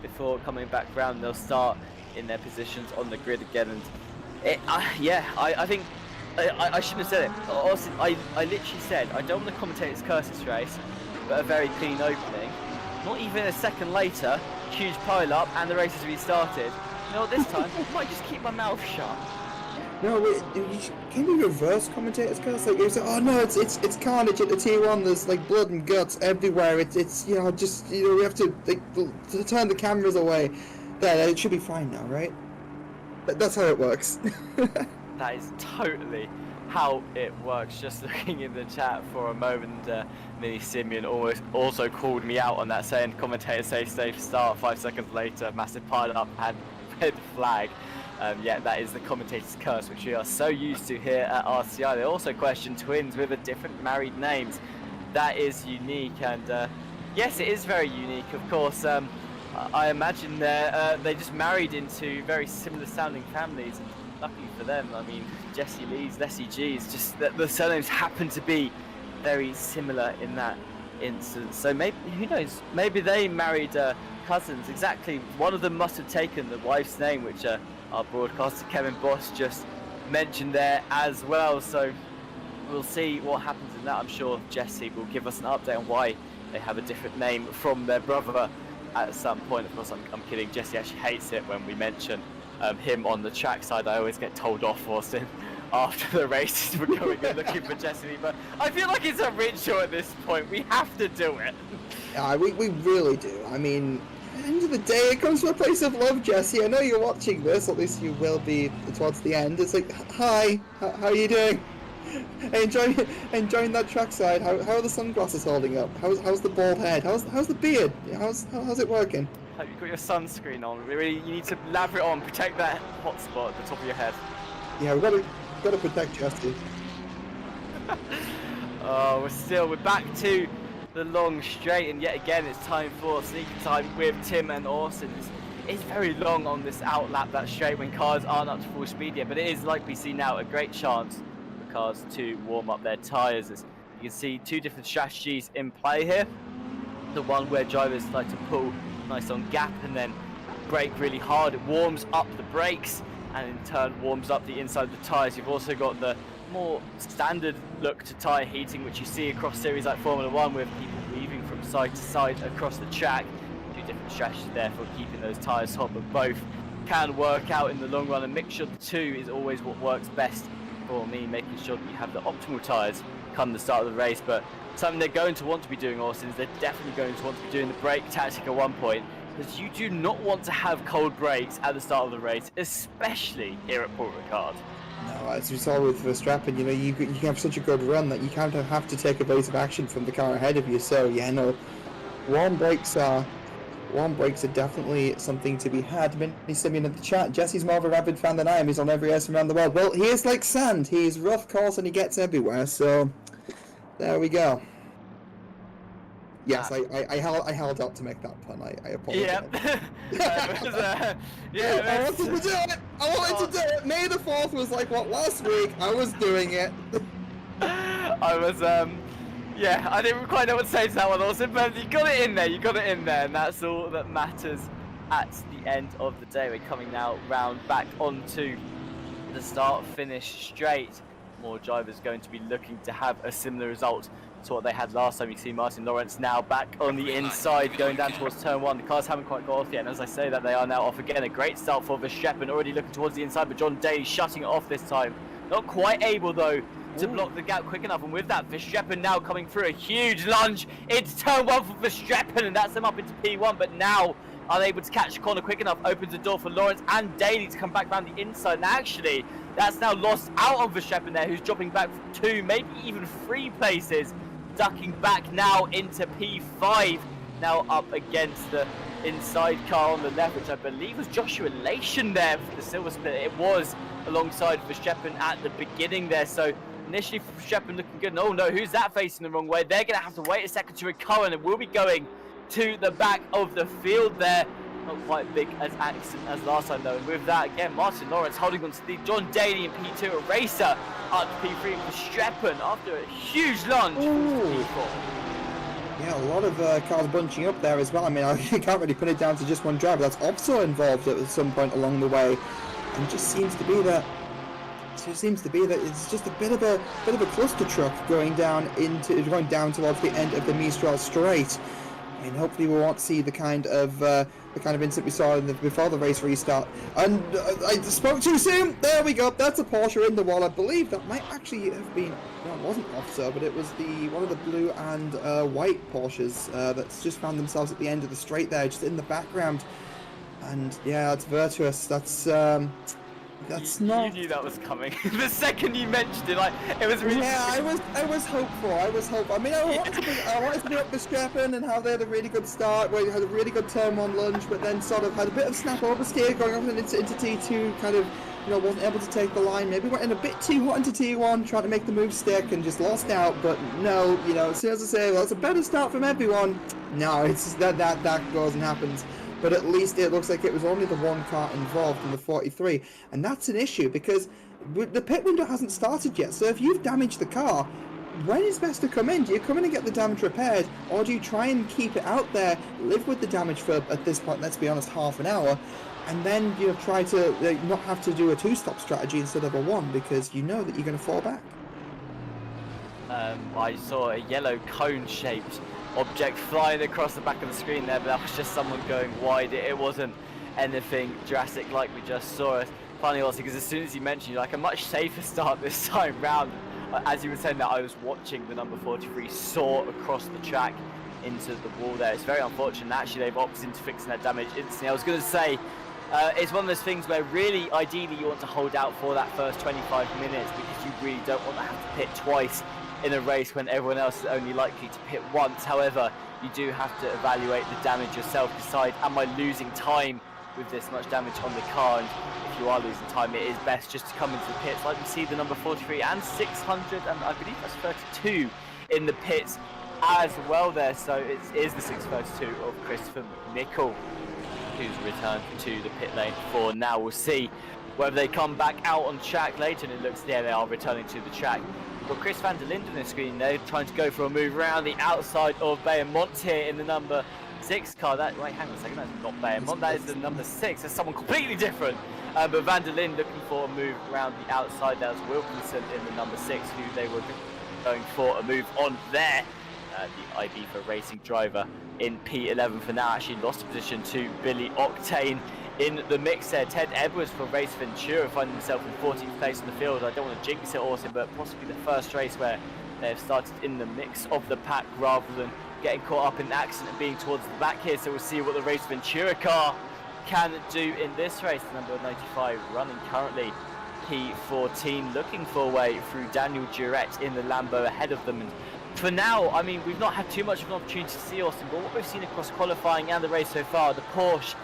before coming back round. They'll start in their positions on the grid again. And I think I shouldn't have said it. Austin, I literally said I don't want to commentate this Curtis race, but a very clean opening. Not even a second later, huge pile up, and the race has restarted. You know what, this time I might just keep my mouth shut. No, wait, can you reverse commentators? Cause like you say, oh no, it's carnage at the T1. There's like blood and guts everywhere. It's you know, just, you know, we have to turn the cameras away. There, it should be fine now, right? That's how it works. That is totally how it works. Just looking in the chat for a moment, Mini Simeon also called me out on that, saying commentators say safe start. 5 seconds later, massive pile up and red flag. Yeah, that is the commentator's curse, which we are so used to here at RCI. They also question twins with a different married names. That is unique, and yes, it is very unique. Of course, I imagine they just married into very similar sounding families, and luckily for them, I mean, Jesse Lee's, Leslie G's, just the surnames happen to be very similar in that instance. So maybe, who knows, maybe they married cousins. Exactly, one of them must have taken the wife's name, which our broadcaster Kevin Boss just mentioned there as well. So we'll see what happens in that. I'm sure Jesse will give us an update on why they have a different name from their brother at some point. Of course, I'm kidding. Jesse actually hates it when we mention him on the track side. I always get told off, Austin, after the races we're going looking for Jesse Lee, but I feel like it's a ritual at this point. We have to do it. Yeah, we really do. I mean, at the end of the day, it comes from a place of love, Jesse. I know you're watching this, at least you will be towards the end. It's like, hi, how are you doing? Enjoying that trackside. How are the sunglasses holding up? How's the bald head? How's the beard? How's it working? Hope you've got your sunscreen on. Really, you need to lather it on, protect that hot spot at the top of your head. Yeah, we've got to protect Jesse. Oh, we're back to the long straight, and yet again it's time for sneaker time with Tim and Austin. It's very long on this outlap, that straight, when cars aren't up to full speed yet, but it is, like we see now, a great chance for cars to warm up their tyres. As you can see, two different strategies in play here. The one where drivers like to pull nice on gap and then brake really hard. It warms up the brakes and in turn warms up the inside of the tyres. You've also got the more standard look to tyre heating, which you see across series like Formula 1, with people weaving from side to side across the track. Two different strategies there for keeping those tyres hot, but both can work out in the long run, and mixture of the two is always what works best for me, making sure that you have the optimal tyres come the start of the race. But something they're going to want to be doing, Austin, is they're definitely going to want to be doing the brake tactic at one point, because you do not want to have cold brakes at the start of the race, especially here at Paul Ricard. No, as we saw with Verstappen, you know, you can have such a good run that you kind of have to take evasive action from the car ahead of you. So yeah, no, warm brakes are definitely something to be had. Mini Simeon in the chat. Jesse's more of a Rapid fan than I am. He's on every race around the world. Well, he is like sand. He's rough course and he gets everywhere. So there we go. Yes, I held out to make that pun. I apologize. Yeah, I wanted to do it. I wanted to do it. May the 4th was like what last week. I was doing it. I was yeah, I didn't quite know what to say to that one, Austin, but you got it in there, and that's all that matters at the end of the day. We're coming now round back onto the start-finish straight. More drivers going to be looking to have a similar result to what they had last time. You see Martin Lawrence now back on the inside, going down towards turn 1. The cars haven't quite got off yet, and as I say that, they are now off again. A great start for Verstappen, already looking towards the inside, but John Daly shutting it off this time. Not quite able, though, to block the gap quick enough, and with that, Verstappen now coming through a huge lunge into turn 1 for Verstappen, and that's them up into P1, but now unable to catch the corner quick enough, opens the door for Lawrence and Daly to come back around the inside, and actually, that's now lost out on Verstappen there, who's dropping back 2, maybe even 3 places, ducking back now into P5, now up against the inside car on the left, which I believe was Joshua Lation there for the silver split. It was alongside Verstappen at the beginning there, so initially Verstappen looking good. Oh no, who's that facing the wrong way? They're going to have to wait a second to recover, and it will be going to the back of the field there. Not quite big as accident as last time though, and with that again, Martin Lawrence holding on to the John Daly in P2, a racer up to P3 for Verstappen after a huge lunge from P4. Yeah, a lot of cars bunching up there as well. I mean, I can't really put it down to just one driver. That's also involved at some point along the way, and just seems to be that. It's just a bit of a cluster truck going down towards the end of the Mistral Straight. I mean, hopefully we won't see the kind of incident we saw before the race restart. And I spoke too soon. There we go. That's a Porsche in the wall. I believe that might actually have been. No, it wasn't Officer, but it was one of the blue and white Porsches that's just found themselves at the end of the straight there, just in the background. And yeah, that's Virtuous. That's not. You knew that was coming. The second you mentioned it, like it was really. Yeah, I was hopeful. I mean, I wanted to be up Verstappen and how they had a really good start, where you had a really good turn 1 lunge, but then sort of had a bit of snap oversteer going up into T2, kind of, you know, wasn't able to take the line. Maybe went in a bit too hot into T1, trying to make the move stick and just lost out. But no, you know, as soon as I say, well, it's a better start from everyone. No, it's that goes and happens. But at least it looks like it was only the one car involved in the 43. And that's an issue because the pit window hasn't started yet. So if you've damaged the car, when is best to come in? Do you come in and get the damage repaired? Or do you try and keep it out there, live with the damage for, at this point, let's be honest, half an hour, and then you know, try to not have to do a 2-stop strategy instead of a 1 because you know that you're going to fall back? I saw a yellow cone-shaped object flying across the back of the screen there, but that was just someone going wide. It wasn't anything drastic like we just saw. It's funny also because as soon as you mentioned like a much safer start this time round, as you were saying that, I was watching the number 43 soar across the track into the wall there. It's very unfortunate. Actually, they've opted into fixing that damage instantly. I was going to say it's one of those things where really ideally you want to hold out for that first 25 minutes because you really don't want to have to pit twice in a race when everyone else is only likely to pit once. However, you do have to evaluate the damage yourself, decide, am I losing time with this much damage on the car? And if you are losing time, it is best just to come into the pits like we see the number 43 and 600, and I believe that's 32 in the pits as well there. So it is the 632 of Christopher McNichol who's returned to the pit lane for now. We'll see whether they come back out on track later, and it looks, yeah, they are returning to the track. But Chris van der Linden on the screen, they're trying to go for a move around the outside of Bayamont here in the number 6 car. Wait, hang on a second, that's not Bayamont, that is the number 6. That's someone completely different. But van der Linden looking for a move around the outside. That was Wilkinson in the number 6, who they were going for a move on there. the Ibiza Racing driver in P11 for now. Actually lost position to Billy Octane in the mix there. Ted Edwards for Race Ventura finding himself in 14th place in the field. I don't want to jinx it, Austin, but possibly the first race where they've started in the mix of the pack rather than getting caught up in an accident and being towards the back here. So we'll see what the Race Ventura car can do in this race. The number 95 running currently P14, looking for a way through Daniel Durrett in the Lambo ahead of them. And for now, I mean, we've not had too much of an opportunity to see Austin, but what we've seen across qualifying and the race so far, the Porsche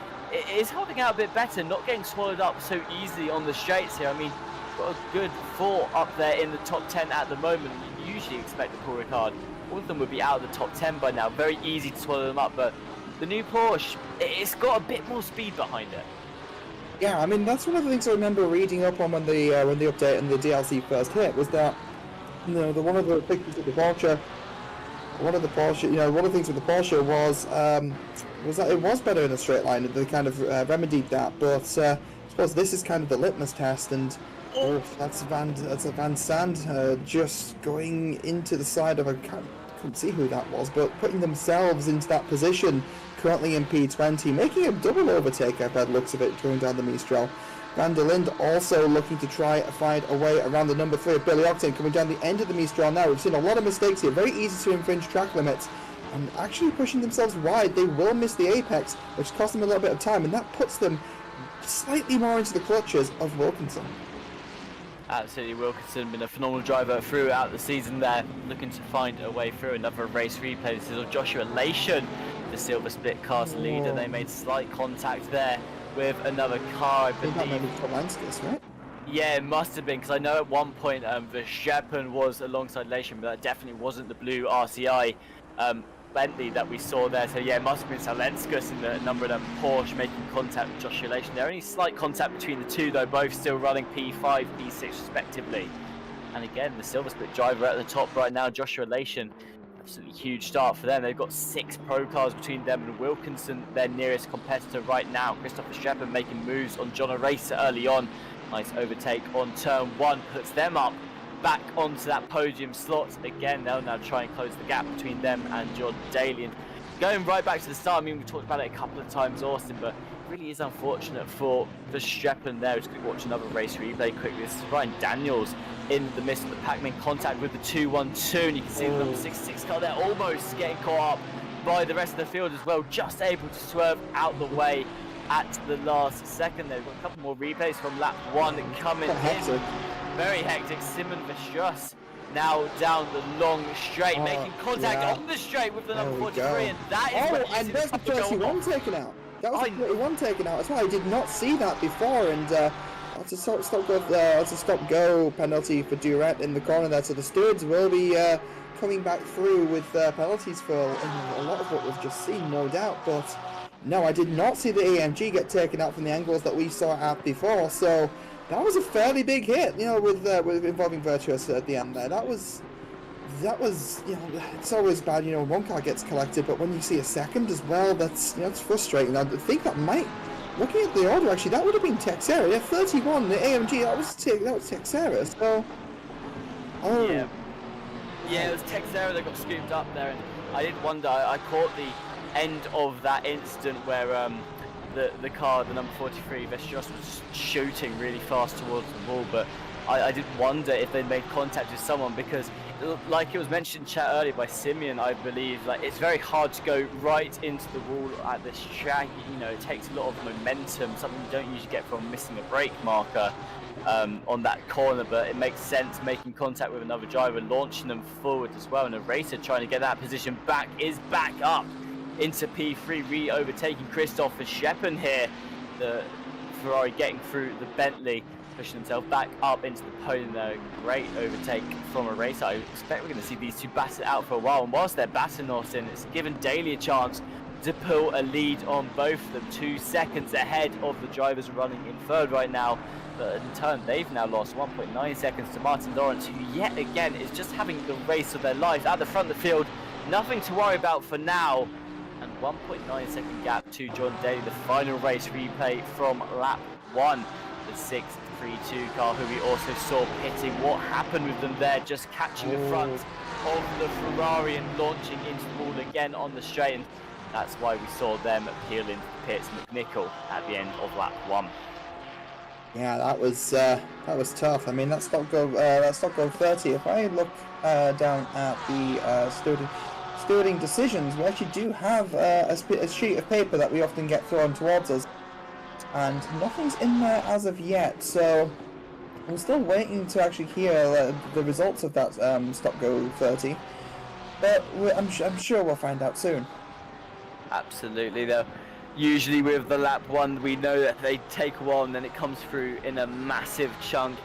is holding out a bit better, not getting swallowed up so easily on the straights here. I mean, got a good 4 up there in the top 10 at the moment. You usually expect the Paul Ricard, all of them would be out of the top 10 by now. Very easy to swallow them up, but the new Porsche, it's got a bit more speed behind it. Yeah, I mean, that's one of the things I remember reading up on when the update and the DLC first hit, was that, you know, one of the things with the Porsche, one of the things with the Porsche was that it was better in a straight line, and they kind of remedied that. But I suppose this is kind of the litmus test, and that's a Van Sand just going into the side of a. Couldn't see who that was, but putting themselves into that position, currently in P20, making a double overtake by the looks of it, going down the Mistral. Van der Linde also looking to try and find a way around the number 3 of Billy Octane, coming down the end of the Mistral now. We've seen a lot of mistakes here, very easy to infringe track limits, and actually pushing themselves wide. They will miss the apex, which costs them a little bit of time, and that puts them slightly more into the clutches of Wilkinson. Absolutely, Wilkinson been a phenomenal driver throughout the season there, looking to find a way through. Another race replay. This is of Joshua Lation, the silver split cars leader. They made slight contact there with another car, I believe. That maybe Polanski's, right? Yeah, it must have been, because I know at one point Verstappen was alongside Lation, but that definitely wasn't the blue RCI Bentley that we saw there. So yeah, it must have been Salenskus in the number of Porsche making contact with Joshua Lation. There only slight contact between the two though, both still running P5, P6 respectively. And again, the silver split driver at the top right now, Joshua Lation. Absolutely huge start for them. They've got 6 pro cars between them and Wilkinson, their nearest competitor right now. Christopher Streppen making moves on John O'Racer early on. Nice overtake on turn 1, puts them up back onto that podium slot. Again, they'll now try and close the gap between them and John Daly. And going right back to the start, I mean, we talked about it a couple of times, Austin, but it really is unfortunate for Verstappen there. Just going to watch another race replay quickly. This is Ryan Daniels in the midst of the pack, making contact with the 212, and you can see the number 66 car there almost getting caught up by the rest of the field as well, just able to swerve out the way at the last second. They've got a couple more replays from lap 1 coming in. Very hectic. Simon Verstruss now down the long straight, making contact on the straight with the number 43, and that is and there's the 31 taken out. That was the 31 taken out as well. I did not see that before, and that's a stop-go penalty for Durrett in the corner there. So the stewards will be coming back through with penalties for a lot of what we've just seen, no doubt. But no, I did not see the AMG get taken out from the angles that we saw at before. So that was a fairly big hit, you know, with involving Virtuous at the end there. That was, you know, it's always bad, you know, when one car gets collected, but when you see a second as well, that's, you know, it's frustrating. I think that might, looking at the order, actually, that would have been Texera. Yeah, 31, the AMG, that was Texera. So, yeah, it was Texera that got scooped up there, and I did wonder. I caught the end of that incident where the car, the number 43, Verstruss, was shooting really fast towards the wall, but I did wonder if they'd made contact with someone, because like it was mentioned in chat earlier by Simeon, I believe, like it's very hard to go right into the wall at this track. You know, it takes a lot of momentum, something you don't usually get from missing a brake marker on that corner, but it makes sense making contact with another driver, launching them forward as well, and a racer trying to get that position back is back up into P3, re-overtaking Christoph Verstappen here. The Ferrari getting through the Bentley, pushing himself back up into the podium there. Great overtake from a racer. I expect we're going to see these two battle it out for a while, and whilst they're battling Austin, it's given Daly a chance to pull a lead on both of them, 2 seconds ahead of the drivers running in third right now. But in turn, they've now lost 1.9 seconds to Martin Lawrence, who yet again is just having the race of their life at the front of the field. Nothing to worry about for now. And 1.9 second gap to John Daly, the final race replay from lap 1. The 632 car, who we also saw pitting. What happened with them there, just catching the front of the Ferrari and launching into the wall again on the straight, and that's why we saw them peel into the pits. McNichol at the end of lap 1. Yeah, that was tough. I mean, that stock go 30. If I look down at the stewarding decisions, we actually do have a sheet of paper that we often get thrown towards us, and nothing's in there as of yet. So I'm still waiting to actually hear the results of that stop go 30, but I'm sure we'll find out soon. Absolutely, though. Usually with the lap 1, we know that they take a while and then it comes through in a massive chunk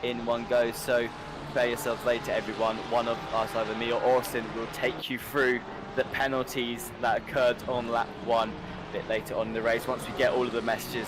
in one go. So prepare yourselves later, everyone. One of us, either me or Austin, will take you through the penalties that occurred on lap 1 a bit later on in the race once we get all of the messages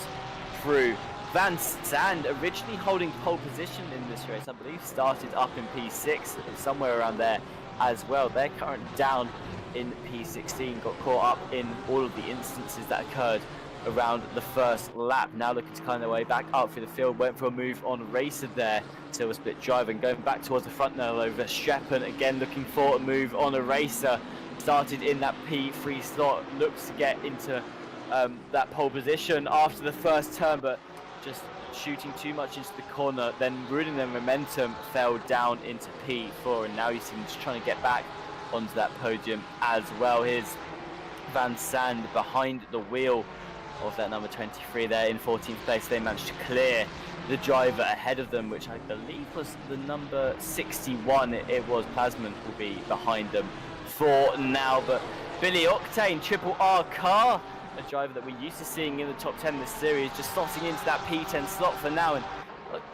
through. Van Sand, originally holding pole position in this race, I believe, started up in P6, somewhere around there as well. They're currently down in P16, got caught up in all of the instances that occurred around the first lap. Now looking to climb their way back up through the field, went for a move on Racer there. Silver split driving, going back towards the front now over Streppen, again looking for a move on a Racer. Started in that P3 slot, looks to get into that pole position after the first turn, but just shooting too much into the corner, then ruining their momentum, fell down into P4, and now you see him just trying to get back onto that podium as well. Here's Van Sand behind the wheel of that number 23 there in 14th place. They managed to clear the driver ahead of them, which I believe was the number 61. It was Plasman will be behind them for now, but Billy Octane, Triple R car, a driver that we're used to seeing in the top 10 of this series, just slotting into that P10 slot for now. And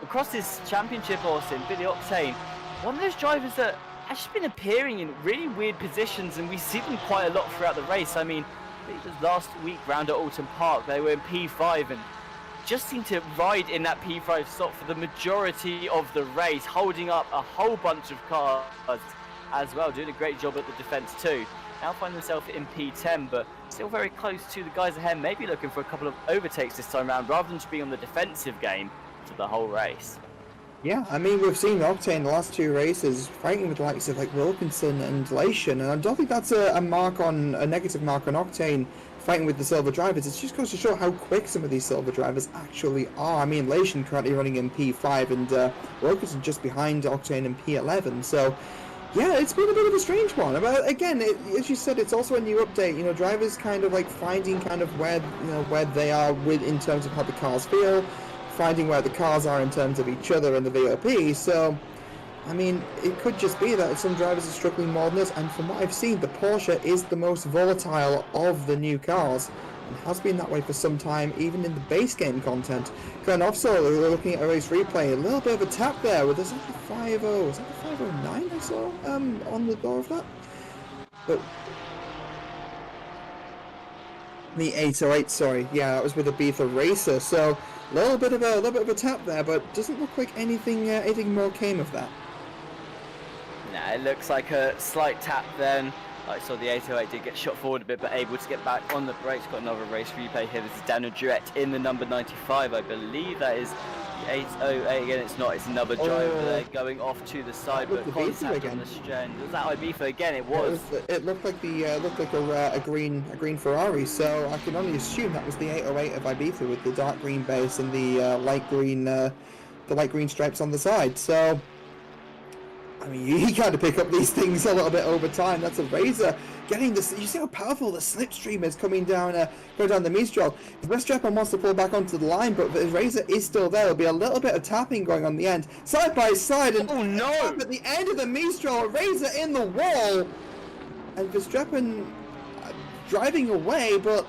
across this championship, Austin, Billy Octane, one of those drivers that has just been appearing in really weird positions, and we see them quite a lot throughout the race. I mean, I think it was last week round at Alton Park, they were in P5 and just seemed to ride in that P5 slot for the majority of the race, holding up a whole bunch of cars as well, doing a great job at the defence too. Now find themselves in P10, but still very close to the guys ahead, maybe looking for a couple of overtakes this time around, rather than just being on the defensive game for the whole race. Yeah, I mean, we've seen Octane the last 2 races fighting with the likes of like Wilkinson and Lation, and I don't think that's a negative mark on Octane fighting with the silver drivers. It just goes to show how quick some of these silver drivers actually are. I mean, Lation currently running in P5 and Wilkinson just behind Octane in P11, so yeah, it's been a bit of a strange one. But again, as you said, it's also a new update. You know, drivers kind of like finding kind of where they are with in terms of how the cars feel, finding where the cars are in terms of each other and the VOP. So, I mean, it could just be that some drivers are struggling more than this. And from what I've seen, the Porsche is the most volatile of the new cars, and has been that way for some time, even in the base game content. Going off, so we're looking at a race replay. A little bit of a tap there with this 5.0. Was that the 5.09 I saw on the door of that? But the 808, sorry, yeah, that was with the Ibiza Racer. So a little bit of a tap there, but doesn't look like anything more came of that. Nah, it looks like a slight tap then. I saw the 808 did get shot forward a bit, but able to get back on the brakes. Got another race replay here. This is Daniel Duret in the number 95. I believe that is the 808 again. It's not. It's another driver there going off to the side, but contact on the strand. Was that Ibiza again? It was. It looked like a green Ferrari. So I can only assume that was the 808 of Ibiza with the dark green base and the light green stripes on the side. So, I mean, you kind of pick up these things a little bit over time. That's a Razor getting this. You see how powerful the slipstream is coming down the Mistral. Streppen wants to pull back onto the line, but the Razor is still there. There'll be a little bit of tapping going on the end, side by side, and oh no! At the end of the Mistral, a Razor in the wall, and Verstappen driving away. But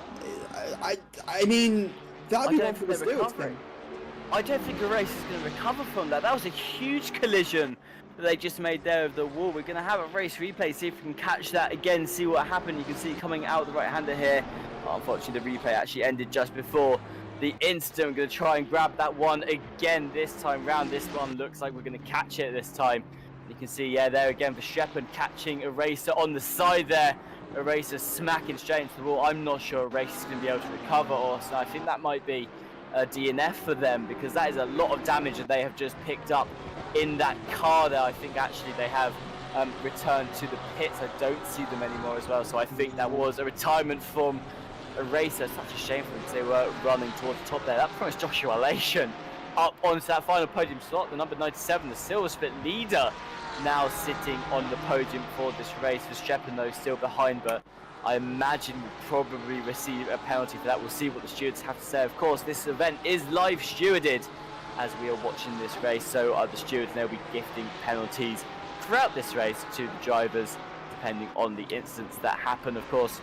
I mean, that'd be one for the stewards thing. I don't think the race is going to recover from that. That was a huge collision that they just made there of the wall. We're going to have a race replay, see if we can catch that again, see what happened. You can see coming out the right-hander here. Unfortunately, the replay actually ended just before the incident. We're going to try and grab that one again this time round. This one looks like we're going to catch it this time. You can see, yeah, there again, Verstappen catching a Racer on the side there. A Racer smacking straight into the wall. I'm not sure a Racer is going to be able to recover, or so I think that might be a DNF for them, because that is a lot of damage that they have just picked up in that car there. I think actually they have returned to the pits. I don't see them anymore as well. So I think that was a retirement from a racer. Such a shame for them because they were running towards the top there. That promised Joshua Elation up onto that final podium slot. The number 97, the silver split leader, now sitting on the podium for this race. Verstappen though still behind, but I imagine we'll probably receive a penalty for that. We'll see what the stewards have to say. Of course, this event is live stewarded as we are watching this race, so are the stewards, and they'll be gifting penalties throughout this race to the drivers, depending on the incidents that happen. Of course,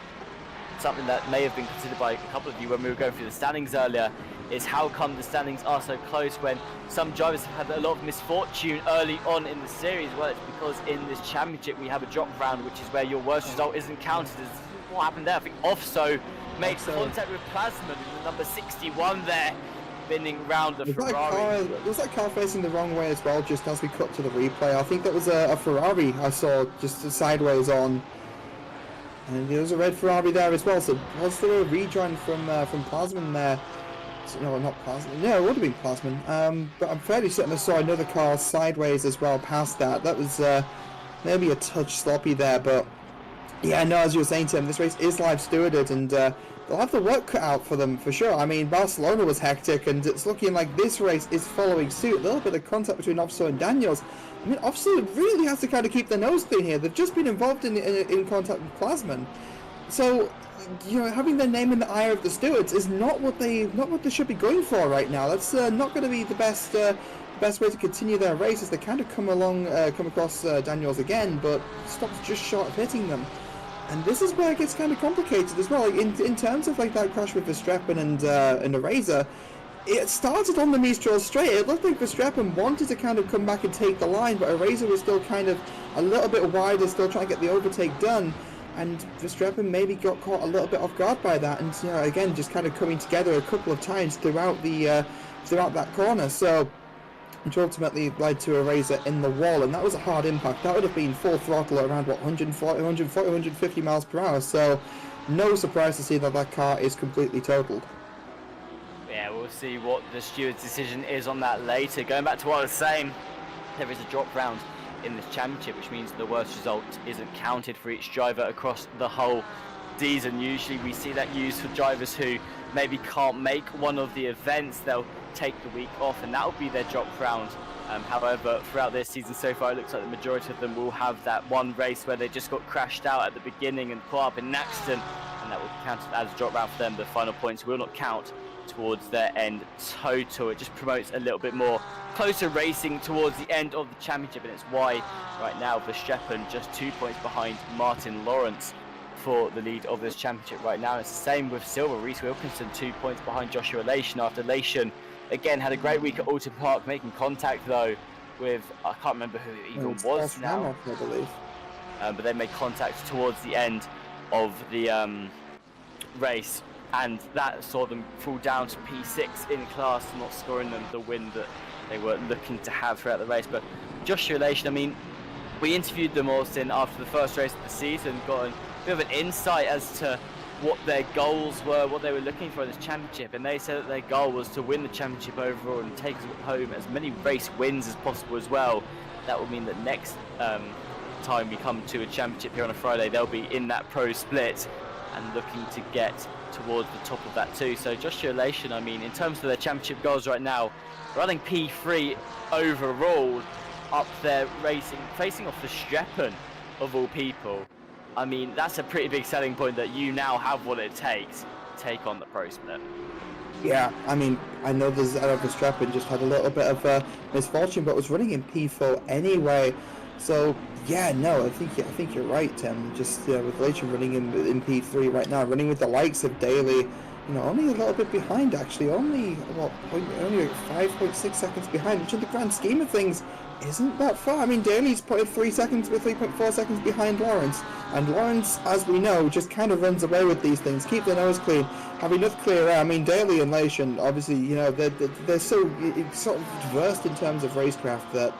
something that may have been considered by a couple of you when we were going through the standings earlier is how come the standings are so close when some drivers have had a lot of misfortune early on in the series. Well, it's because in this championship we have a drop round, which is where your worst result isn't counted. As what happened there, I think Offso made contact with Plasman, the number 61 there, spinning round the Ferrari. Was that car facing the wrong way as well, just as we cut to the replay? I think that was a Ferrari I saw just sideways on. And there was a red Ferrari there as well, so was there a rejoin from Plasman there? No, not Plasman. No, it would have been Plasman. But I'm fairly certain I saw another car sideways as well past that. That was maybe a touch sloppy there, but yeah, no, as you were saying, Tim, this race is live stewarded, and they'll have the work cut out for them for sure. I mean, Barcelona was hectic, and it's looking like this race is following suit. A little bit of contact between Offso and Daniels. I mean, Offso really has to kind of keep their nose clean here. They've just been involved in contact with Plasman, so you know, having their name in the eye of the stewards is not what they should be going for right now. That's not going to be the best way to continue their race, as they kind of come across Daniels again, but stops just short of hitting them. And this is where it gets kind of complicated as well. Like in terms of like that crash with Verstappen and Eraser, it started on the Mistral straight. It looked like Verstappen wanted to kind of come back and take the line, but Eraser was still kind of a little bit wider, still trying to get the overtake done. And Verstappen maybe got caught a little bit off guard by that, and you know, again, just kind of coming together a couple of times throughout that corner. So, which ultimately led to a Razor in the wall, and that was a hard impact. That would have been full throttle at around, what, 140, 150 miles per hour, so no surprise to see that that car is completely totaled. Yeah, we'll see what the steward's decision is on that later. Going back to what I was saying, there is a drop round in this championship, which means the worst result isn't counted for each driver across the whole season. Usually we see that used for drivers who maybe can't make one of the events. They'll take the week off, and that will be their drop round. However, throughout this season so far, it looks like the majority of them will have that one race where they just got crashed out at the beginning and caught up in an accident, and that will count as a drop round for them. The final points will not count towards their end total. It just promotes a little bit more closer racing towards the end of the championship, and it's why right now Verstappen just 2 points behind Martin Lawrence for the lead of this championship right now. It's the same with Silver. Reese Wilkinson 2 points behind Joshua Elation, after Elation again had a great week at Alton Park, making contact though with, I can't remember who it even was now, I believe. But they made contact towards the end of the race, and that saw them fall down to P6 in class, not scoring them the win that they were looking to have throughout the race. But Joshua Elation, I mean, we interviewed them, Austin, after the first race of the season, got a bit of an insight as to what their goals were, what they were looking for in this championship, and they said that their goal was to win the championship overall and take home as many race wins as possible as well. That will mean that next time we come to a championship here on a Friday, they'll be in that pro split and looking to get towards the top of that too. So Joshua Elation, I mean, in terms of their championship goals right now, running P3 overall, up there racing, facing off Verstappen of all people. I mean, that's a pretty big selling point, that you now have what it takes to take on the pro split. Yeah, I mean, I know Verstappen just had a little bit of misfortune, but was running in P4 anyway. So yeah, no, I think you're right, Tim. Just with Elation running in P3 right now, running with the likes of Daly, you know, only a little bit behind actually, only 5.6 seconds behind, which in the grand scheme of things isn't that far. I mean, Daly's 3.4 seconds behind Lawrence, and Lawrence, as we know, just kind of runs away with these things. Keep their nose clean, have enough clear air. I mean, Daly and Elation, obviously, you know, they're so sort of versed in terms of racecraft that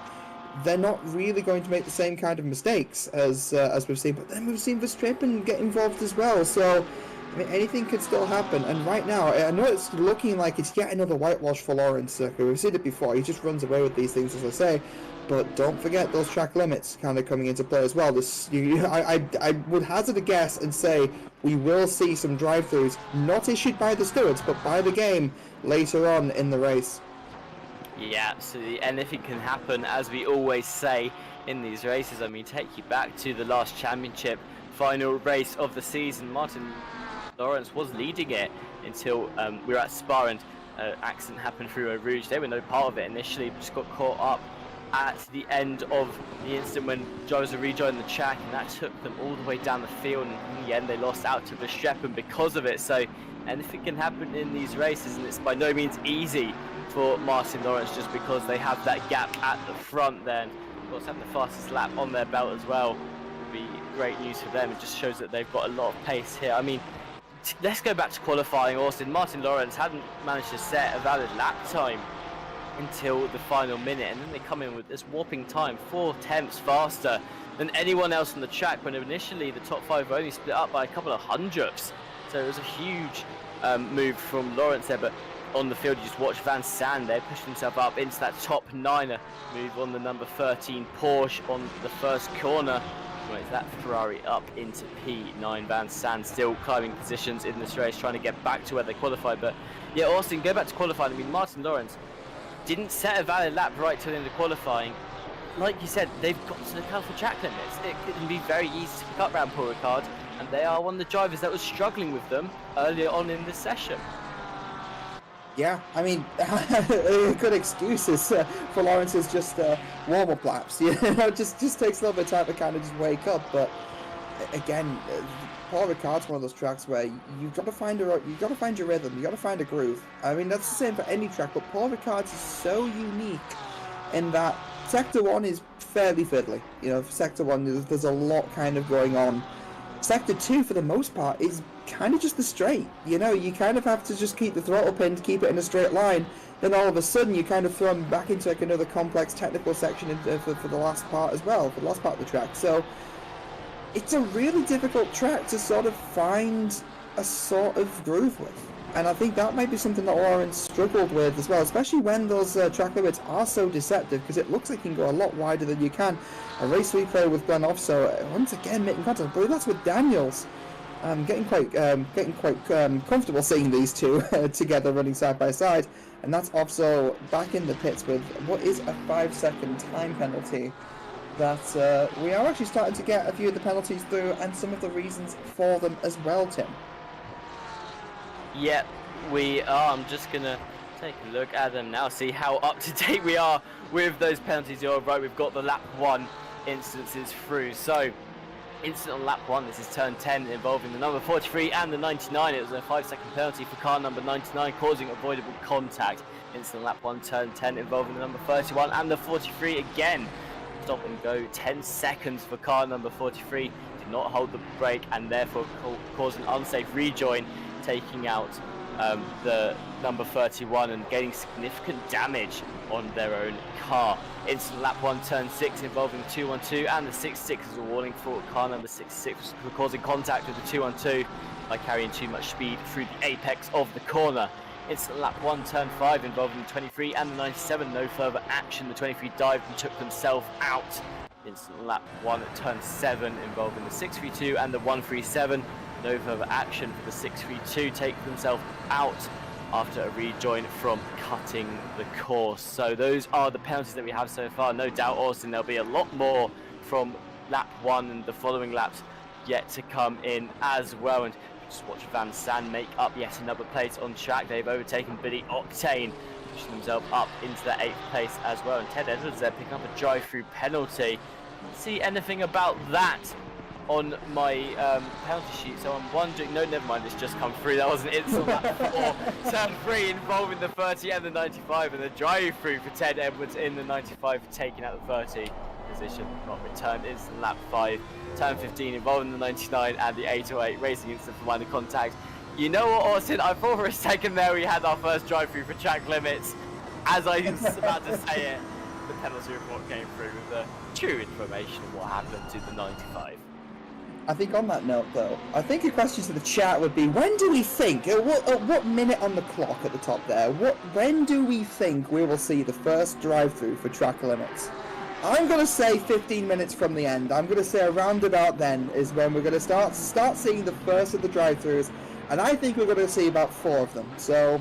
they're not really going to make the same kind of mistakes as we've seen. But then we've seen Verstappen get involved as well. So I mean, anything could still happen, and right now, I know it's looking like it's yet another whitewash for Lawrence. We've seen it before. He just runs away with these things, as I say. But don't forget those track limits kind of coming into play as well. I would hazard a guess and say we will see some drive-throughs, not issued by the stewards, but by the game later on in the race. Yeah, absolutely. Anything can happen, as we always say in these races. I mean, take you back to the last championship final race of the season. Martin Lawrence was leading it until we were at Spa, and accident happened through Eau Rouge. They were no part of it initially, but just got caught up at the end of the incident when drivers were rejoining the track, and that took them all the way down the field, and in the end they lost out to Verstappen because of it. So anything can happen in these races, and it's by no means easy for Martin Lawrence just because they have that gap at the front there. And of course, having the fastest lap on their belt as well would be great news for them. It just shows that they've got a lot of pace here. I mean, let's go back to qualifying. Austin, Martin Lawrence hadn't managed to set a valid lap time until the final minute, and then they come in with this whopping time, 4/10 faster than anyone else on the track, when initially the top 5 were only split up by a couple of hundredths. So it was a huge move from Lawrence there, but on the field you just watch Van Sant there push himself up into that top 9, move on the number 13 Porsche on the first corner. Right, that Ferrari up into P9. Van Sant still climbing positions in this race, trying to get back to where they qualified. But yeah, Austin, go back to qualifying. I mean, Martin Lawrence didn't set a valid lap right till the end of qualifying. Like you said, they've got to look out for track limits. It can be very easy to pick up around Paul Ricard, and they are one of the drivers that was struggling with them earlier on in this session. Yeah, I mean, good excuses for Lawrence is just warm-up laps. You know, just takes a little bit of time to kind of just wake up. But again, Paul Ricard's one of those tracks where you've got to find your rhythm. You got to find a groove. I mean, that's the same for any track. But Paul Ricard's is so unique in that Sector 1 is fairly fiddly. You know, for Sector 1, there's a lot kind of going on. Sector 2, for the most part, is kind of just the straight. You know, you kind of have to just keep the throttle pinned, keep it in a straight line. Then all of a sudden, you kind of throw them back into like another complex technical section for the last part as well, for the last part of the track. So it's a really difficult track to sort of find a sort of groove with. And I think that might be something that Lawrence struggled with as well, especially when those track limits are so deceptive, because it looks like you can go a lot wider than you can. A race replay with Glenn Offso, once again making contact. I believe that's with Daniels. I'm getting quite comfortable seeing these two together running side by side. And that's Offso back in the pits with what is a 5-second time penalty. That we are actually starting to get a few of the penalties through, and some of the reasons for them as well, Tim. Yep, we are. I'm just going to take a look at them now, see how up to date we are with those penalties. You're right, we've got the lap 1 instances through. So, incident on lap 1, this is turn 10, involving the number 43 and the 99. It was a 5-second penalty for car number 99, causing avoidable contact. Incident on lap 1, turn 10, involving the number 31 and the 43 again. Stop and go, 10 seconds for car number 43. Did not hold the brake and therefore caused an unsafe rejoin, taking out the number 31 and getting significant damage on their own car. Incident lap 1, turn 6, involving the 212 and the 66 is a warning for car number 66 for causing contact with the 212 by carrying too much speed through the apex of the corner. Incident lap 1, turn 5, involving the 23 and the 97, no further action. The 23 dived and took themselves out. Incident lap 1 at turn 7, involving the 632 and the 137. No further action for the 632, take themselves out after a rejoin from cutting the course. So those are the penalties that we have so far. No doubt, Austin, there'll be a lot more from lap 1 and the following laps yet to come in as well. And just watch Van Sant make up yet another place on track. They've overtaken Billy Octane, pushing themselves up into the 8th place as well. And Ted Edwards there picking up a drive-through penalty. See anything about that on my penalty sheet, so I'm wondering. No, never mind, it's just come through. That was an instant lap 4, turn 3, involving the 30 and the 95, and the drive through for Ted Edwards in the 95, taking out the 30 position. Not returned. It's lap 5, turn 15, involving the 99 and the 808, racing instant for minor contact. You know what, Austin? I thought for a second there we had our first drive through for track limits. As I was about to say it, the penalty report came through with the true information of what happened to the 95. I think on that note, though, I think a question to the chat would be: when do we think? At what minute on the clock at the top there? When do we think we will see the first drive-through for track limits? I'm gonna say 15 minutes from the end. I'm gonna say around about then is when we're gonna start seeing the first of the drive-throughs, and I think we're gonna see about 4 of them. So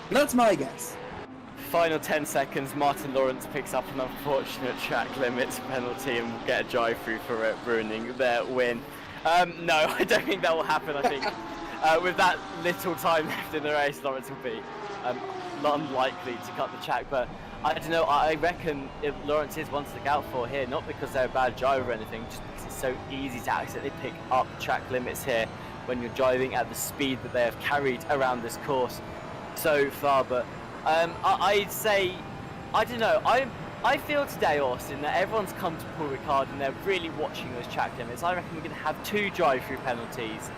that's my guess. Final 10 seconds, Martin Lawrence picks up an unfortunate track limits penalty and will get a drive-through for it, ruining their win. No, I don't think that will happen. I think with that little time left in the race, Lawrence will be unlikely to cut the track. But I don't know, I reckon if Lawrence is one to look out for here, not because they're a bad driver or anything, just because it's so easy to accidentally pick up track limits here when you're driving at the speed that they have carried around this course so far. But I'd say, I don't know, I feel today, Austin, that everyone's come to Paul Ricard and they're really watching those track limits. I reckon we're going to have 2 drive-through penalties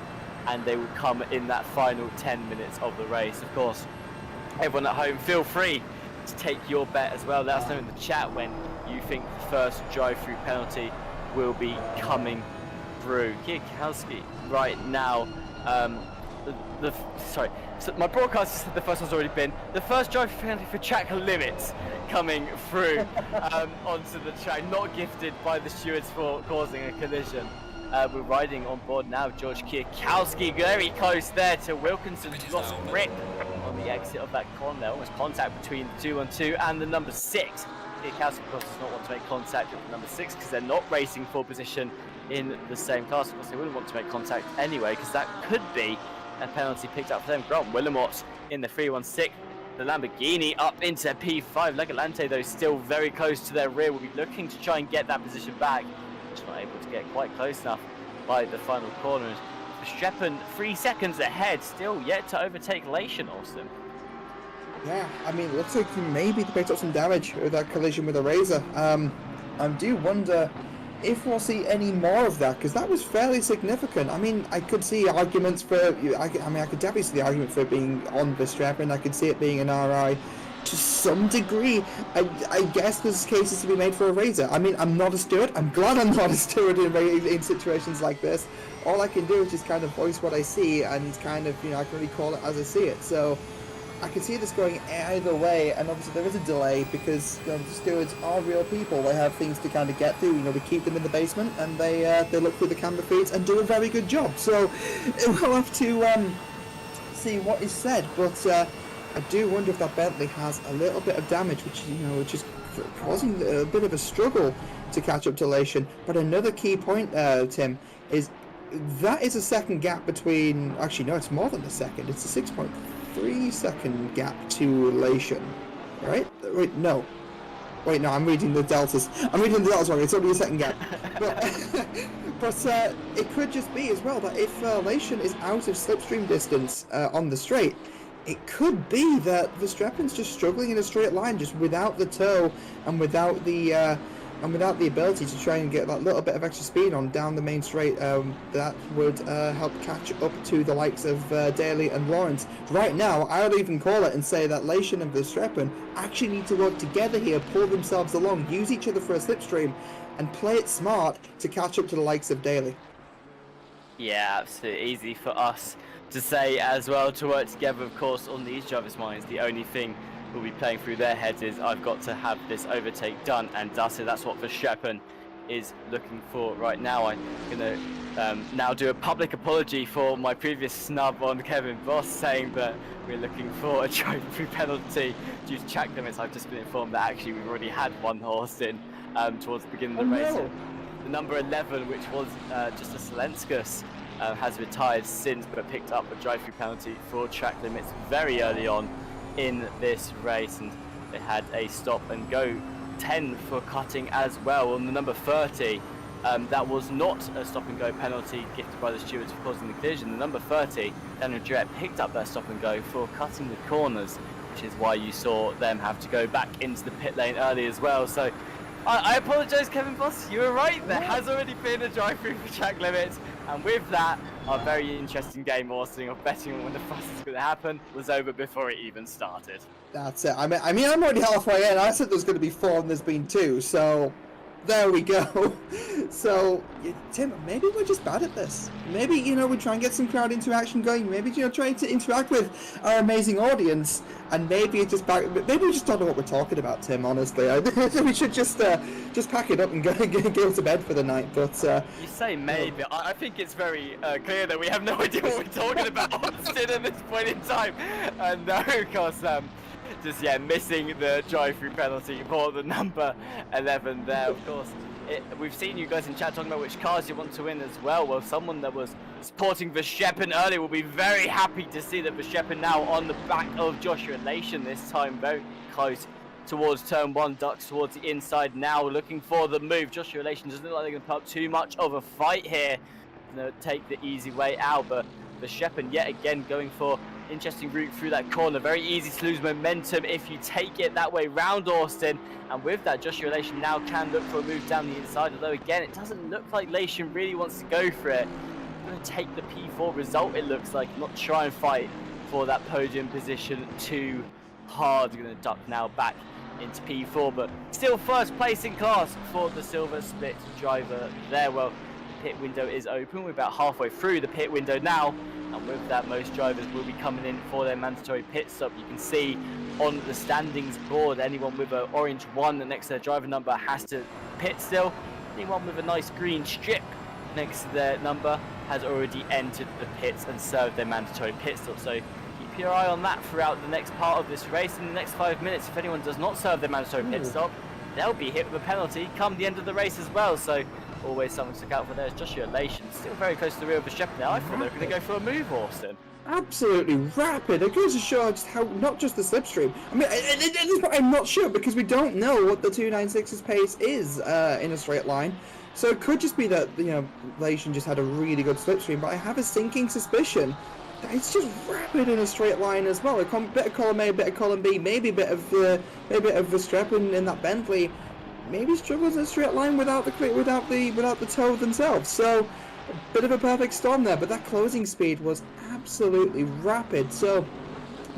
and they will come in that final 10 minutes of the race. Of course, everyone at home, feel free to take your bet as well. Let us know in the chat when you think the first drive-through penalty will be coming through. Kwiatkowski right now, sorry, so my broadcast said the first one's already been. The first drive-through penalty for track limits coming through onto the track, not gifted by the stewards for causing a collision. We're riding on board now. George Kwiatkowski very close there to Wilkinson's lost grip on the exit of that corner. There almost contact between the 212 and the number 6. Kwiatkowski, of course, does not want to make contact with the number 6 because they're not racing for position in the same class. Of course, they wouldn't want to make contact anyway because that could be a penalty picked up for them. Grant Willamot in the 316. The Lamborghini up into P5. Legalante, though, still very close to their rear. Will be looking to try and get that position back. Just not able to get quite close enough by the final corner. And Verstappen 3 seconds ahead, still yet to overtake Lation, Austin. Yeah, I mean, it looks like maybe they picked up some damage with that collision with a Razor. I do wonder if we'll see any more of that, because that was fairly significant. I mean, I could see arguments for, I could definitely see the argument for it being on Verstappen. I could see it being an RI to some degree. I guess there's cases to be made for a Razor. I mean, I'm not a steward. I'm glad I'm not a steward in situations like this. All I can do is just kind of voice what I see and kind of, I can only call it as I see it. So I can see this going either way, and obviously there is a delay because the stewards are real people. They have things to kind of get through. We keep them in the basement, and they look through the camera feeds and do a very good job. So we'll have to see what is said. But I do wonder if that Bentley has a little bit of damage, which is causing a bit of a struggle to catch up to Lation. But another key point, Tim, is that is a second gap between. Actually, no, it's more than a second. It's a 6.3 second gap to Lation, right? Wait, no, I'm reading the deltas. Wrong. It's only a second gap. But it could just be as well that if Lation is out of slipstream distance on the straight, it could be that Verstappen's just struggling in a straight line, just without the toe and without the ability to try and get that little bit of extra speed on down the main straight. That would help catch up to the likes of Daly and Lawrence. Right now, I would even call it and say that Lation and Verstappen actually need to work together here, pull themselves along, use each other for a slipstream, and play it smart to catch up to the likes of Daly. Yeah, absolutely. Easy for us to say as well, to work together, of course, on these drivers' minds. The only thing will be playing through their heads is I've got to have this overtake done and dusted. That's what Verstappen is looking for right now. I'm going to now do a public apology for my previous snub on Kevin Voss, saying that we're looking for a drive-through penalty due to track limits. I've just been informed that actually we've already had one horse in towards the beginning of the race. No. The number 11, which was just a Selenskus, has retired since, but picked up a drive-through penalty for track limits very early on in this race, and they had a stop and go 10 for cutting as well on the number 30. That was not a stop and go penalty gifted by the stewards for causing the collision. The number 30, Daniel Durrett, picked up their stop and go for cutting the corners, which is why you saw them have to go back into the pit lane early as well. So I apologise, Kevin Voss, you were right. There has already been a drive-through for track limits, and with that, our very interesting game, Austin, of betting on when the fastest is going to happen was over before it even started. That's it. I mean, I'm already halfway in. I said there's going to be 4 and there's been 2, so There we go. So, Tim, maybe we're just bad at this. Maybe, we try and get some crowd interaction going. Maybe, trying to interact with our amazing audience. And maybe it's just maybe we just don't know what we're talking about, Tim, honestly. I think we should just pack it up and go to bed for the night. But you say maybe. I think it's very clear that we have no idea what we're talking about Austin at this point in time. And no, of course, just missing the drive-through penalty for the number 11 there. Of course, we've seen you guys in chat talking about which cars you want to win as well. Well, someone that was supporting Verstappen earlier will be very happy to see that Verstappen now on the back of Joshua Lation, this time very close towards turn 1, ducks towards the inside now, looking for the move. Joshua Lation doesn't look like they're going to put up too much of a fight here. Take the easy way out, but Verstappen yet again going for interesting route through that corner. Very easy to lose momentum if you take it that way round Austin, and with that Joshua Lation now can look for a move down the inside, although again it doesn't look like Lation really wants to go for it. Going to take the P4 result, it looks like, not try and fight for that podium position too hard. Going to duck now back into P4, but still first place in class for the silver split driver there. Well, the pit window is open. We're about halfway through the pit window now, and with that most drivers will be coming in for their mandatory pit stop. You can see on the standings board anyone with an orange 1 next to their driver number has to pit still. Anyone with a nice green strip next to their number has already entered the pits and served their mandatory pit stop. So keep your eye on that throughout the next part of this race. In the next 5 minutes, if anyone does not serve their mandatory pit stop, they'll be hit with a penalty come the end of the race as well. So always something to look out for there. Joshua Lation still very close to the rear of Verstappen now. I thought they were going to go for a move, Austin. Absolutely rapid. It goes to show just how, not just the slipstream. I mean, I'm not sure because we don't know what the 296's pace is in a straight line. So it could just be that, Lation just had a really good slipstream, but I have a sinking suspicion that it's just rapid in a straight line as well. A bit of column A, a bit of column B, maybe a bit of Verstappen in that Bentley. Maybe struggles in a straight line without the toe themselves. So a bit of a perfect storm there, but that closing speed was absolutely rapid. So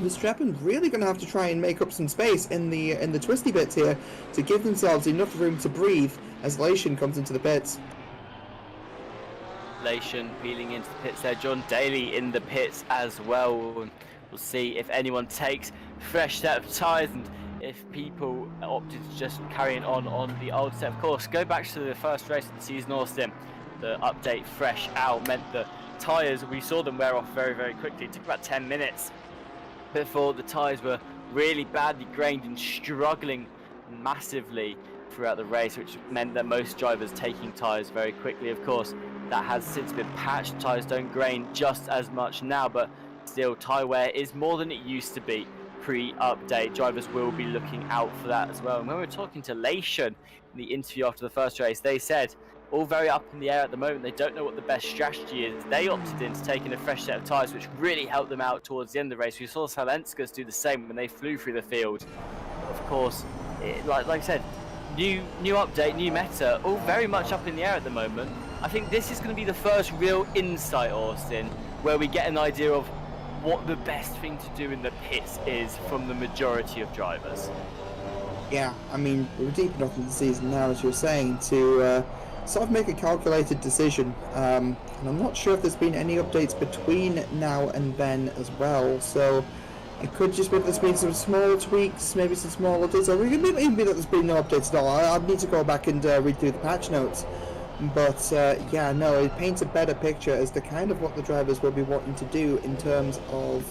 Verstappen really going to have to try and make up some space in the twisty bits here to give themselves enough room to breathe as Lation comes into the pits. Lation peeling into the pits there. John Daly in the pits as well. We'll see if anyone takes fresh set of tyres and if people opted to just carry on the old set. Of course, go back to the first race of the season, Austin. The update fresh out meant the tyres, we saw them wear off very, very quickly. It took about 10 minutes before the tyres were really badly grained and struggling massively throughout the race, which meant that most drivers taking tyres very quickly. Of course, that has since been patched. Tyres don't grain just as much now, but still tyre wear is more than it used to be pre-update. Drivers will be looking out for that as well. And when we were talking to Lation in the interview after the first race, they said all very up in the air at the moment. They don't know what the best strategy is. They opted into taking a fresh set of tyres, which really helped them out towards the end of the race. We saw Salenskas do the same when they flew through the field. Of course, like I said, new update, new meta, all very much up in the air at the moment. I think this is going to be the first real insight, Austin, where we get an idea of what the best thing to do in the pits is from the majority of drivers. Yeah, I mean, we're deep enough in the season now, as you're saying, to sort of make a calculated decision. And I'm not sure if there's been any updates between now and then as well. So it could just be that there's been some small tweaks, maybe some small updates. Or it could even be that there's been no updates at all. I'd need to go back and read through the patch notes. But yeah, no, it paints a better picture as to kind of what the drivers will be wanting to do in terms of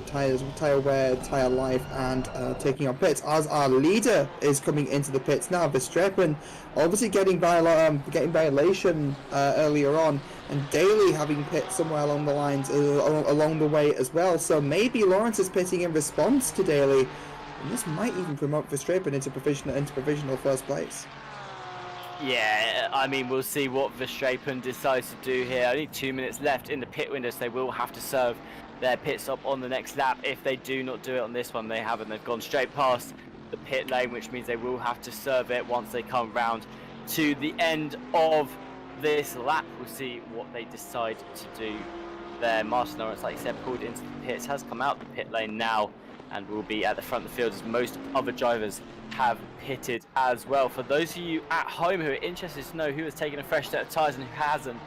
tyres, tyre wear, tyre life, and taking on pits. As our leader is coming into the pits now, Verstappen obviously getting violation earlier on, and Daly having pit somewhere along the lines along the way as well. So maybe Lawrence is pitting in response to Daly, and this might even promote Verstappen into provisional first place. Yeah, I mean, we'll see what Verstappen decides to do here. Only 2 minutes left in the pit window, so they will have to serve their pit stop on the next lap. If they do not do it on this one, they haven't. They've gone straight past the pit lane, which means they will have to serve it once they come round to the end of this lap. We'll see what they decide to do there. Martin Lawrence, like you said, pulled into the pits, has come out the pit lane now. and will be at the front of the field as most other drivers have pitted as well. For those of you at home who are interested to know who has taken a fresh set of tyres and who hasn't,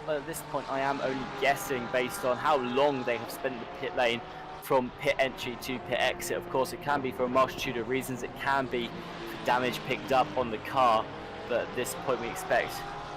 well, at this point I am only guessing based on how long they have spent in the pit lane from pit entry to pit exit. Of course, it can be for a multitude of reasons. It can be for damage picked up on the car, but at this point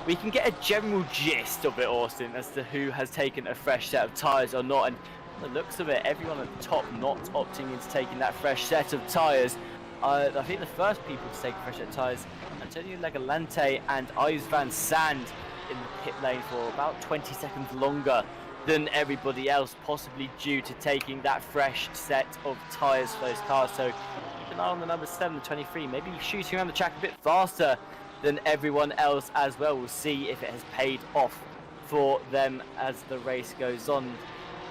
we can get a general gist of it, Austin, as to who has taken a fresh set of tyres or not. And from the looks of it, everyone at the top not opting into taking that fresh set of tyres. I think the first people to take a fresh set of tyres, Antonio Legalante and Yves Van Sand in the pit lane for about 20 seconds longer than everybody else, possibly due to taking that fresh set of tyres for those cars. So keep an eye on the number 7 and 23, maybe shooting around the track a bit faster than everyone else as well. We'll see if it has paid off for them as the race goes on.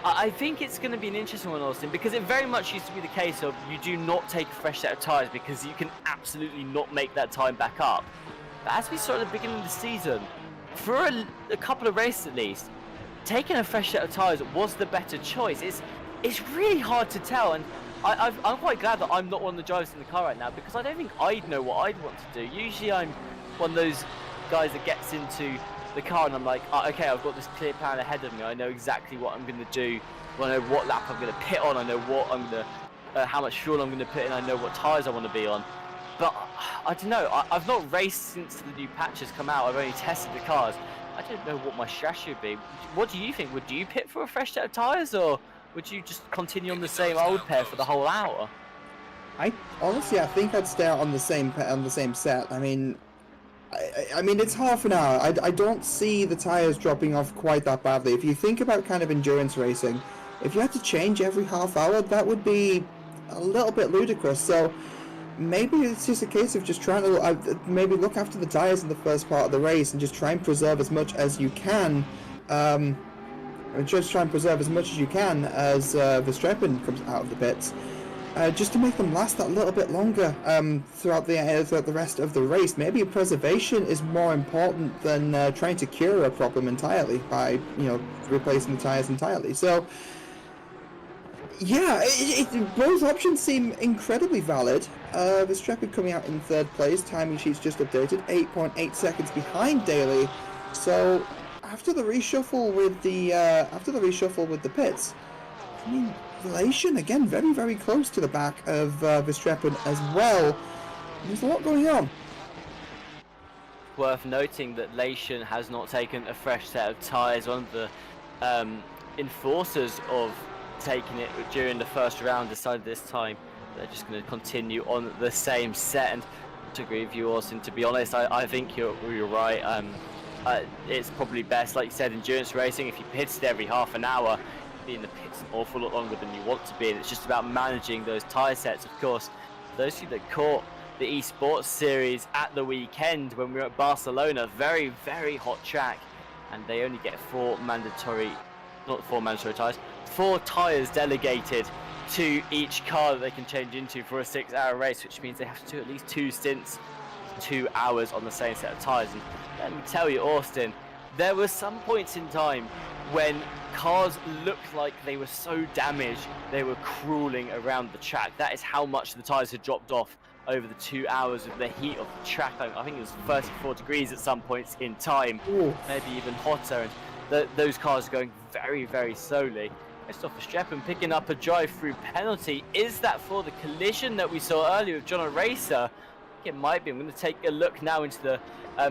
I think it's going to be an interesting one, Austin, because it very much used to be the case of you do not take a fresh set of tyres because you can absolutely not make that time back up. But as we saw at the beginning of the season, for a couple of races at least, taking a fresh set of tyres was the better choice. It's really hard to tell, and I'm quite glad that I'm not one of the drivers in the car right now, because I don't think I'd know what I'd want to do. Usually I'm one of those guys that gets into the car and I'm like, oh, okay, I've got this clear plan ahead of me. I know exactly what I'm going to do. I know what lap I'm going to pit on. I know what I'm going to, how much fuel I'm going to put in. I know what tyres I want to be on. But I don't know. I've not raced since the new patch has come out. I've only tested the cars. I don't know what my strategy would be. What do you think? Would you pit for a fresh set of tyres, or would you just continue on the same old pair for the whole hour? I think I'd stay out on the same set. I mean, it's half an hour. I don't see the tyres dropping off quite that badly. If you think about kind of endurance racing, if you had to change every half hour, that would be a little bit ludicrous. So maybe it's just a case of just trying to maybe look after the tyres in the first part of the race and just try and preserve as much as you can. Just try and preserve as much as you can as Verstappen comes out of the pits. Just to make them last that little bit longer throughout the rest of the race. Maybe preservation is more important than trying to cure a problem entirely by replacing the tyres entirely. So yeah, both options seem incredibly valid. Verstappen coming out in third place. Timing sheet's just updated, 8.8 seconds behind Daly. So after the reshuffle with the pits, I mean, Relation again very, very close to the back of Verstappen as well. There's a lot going on. Worth noting that Lation has not taken a fresh set of tyres. One of the enforcers of taking it during the first round decided this time they're just going to continue on the same set. And to agree with you, Austin, to be honest, I think you're right. It's probably best, like you said, endurance racing. If you pitted every half an hour, in the pits an awful lot longer than you want to be, and it's just about managing those tyre sets. Of course, those of you that caught the esports series at the weekend when we were at Barcelona, very, very hot track, and they only get four tyres delegated to each car that they can change into for a 6-hour race, which means they have to do at least 2 stints, 2 hours on the same set of tyres. And let me tell you, Austin, there were some points in time when cars looked like they were so damaged they were crawling around the track. That is how much the tyres had dropped off over the 2 hours of the heat of the track. I think it was 34 degrees at some points in time. Ooh. Maybe even hotter, and those cars are going very, very slowly. Christopher Verstappen picking up a drive-through penalty. Is that for the collision that we saw earlier with John Racer? I think it might be. I'm going to take a look now into the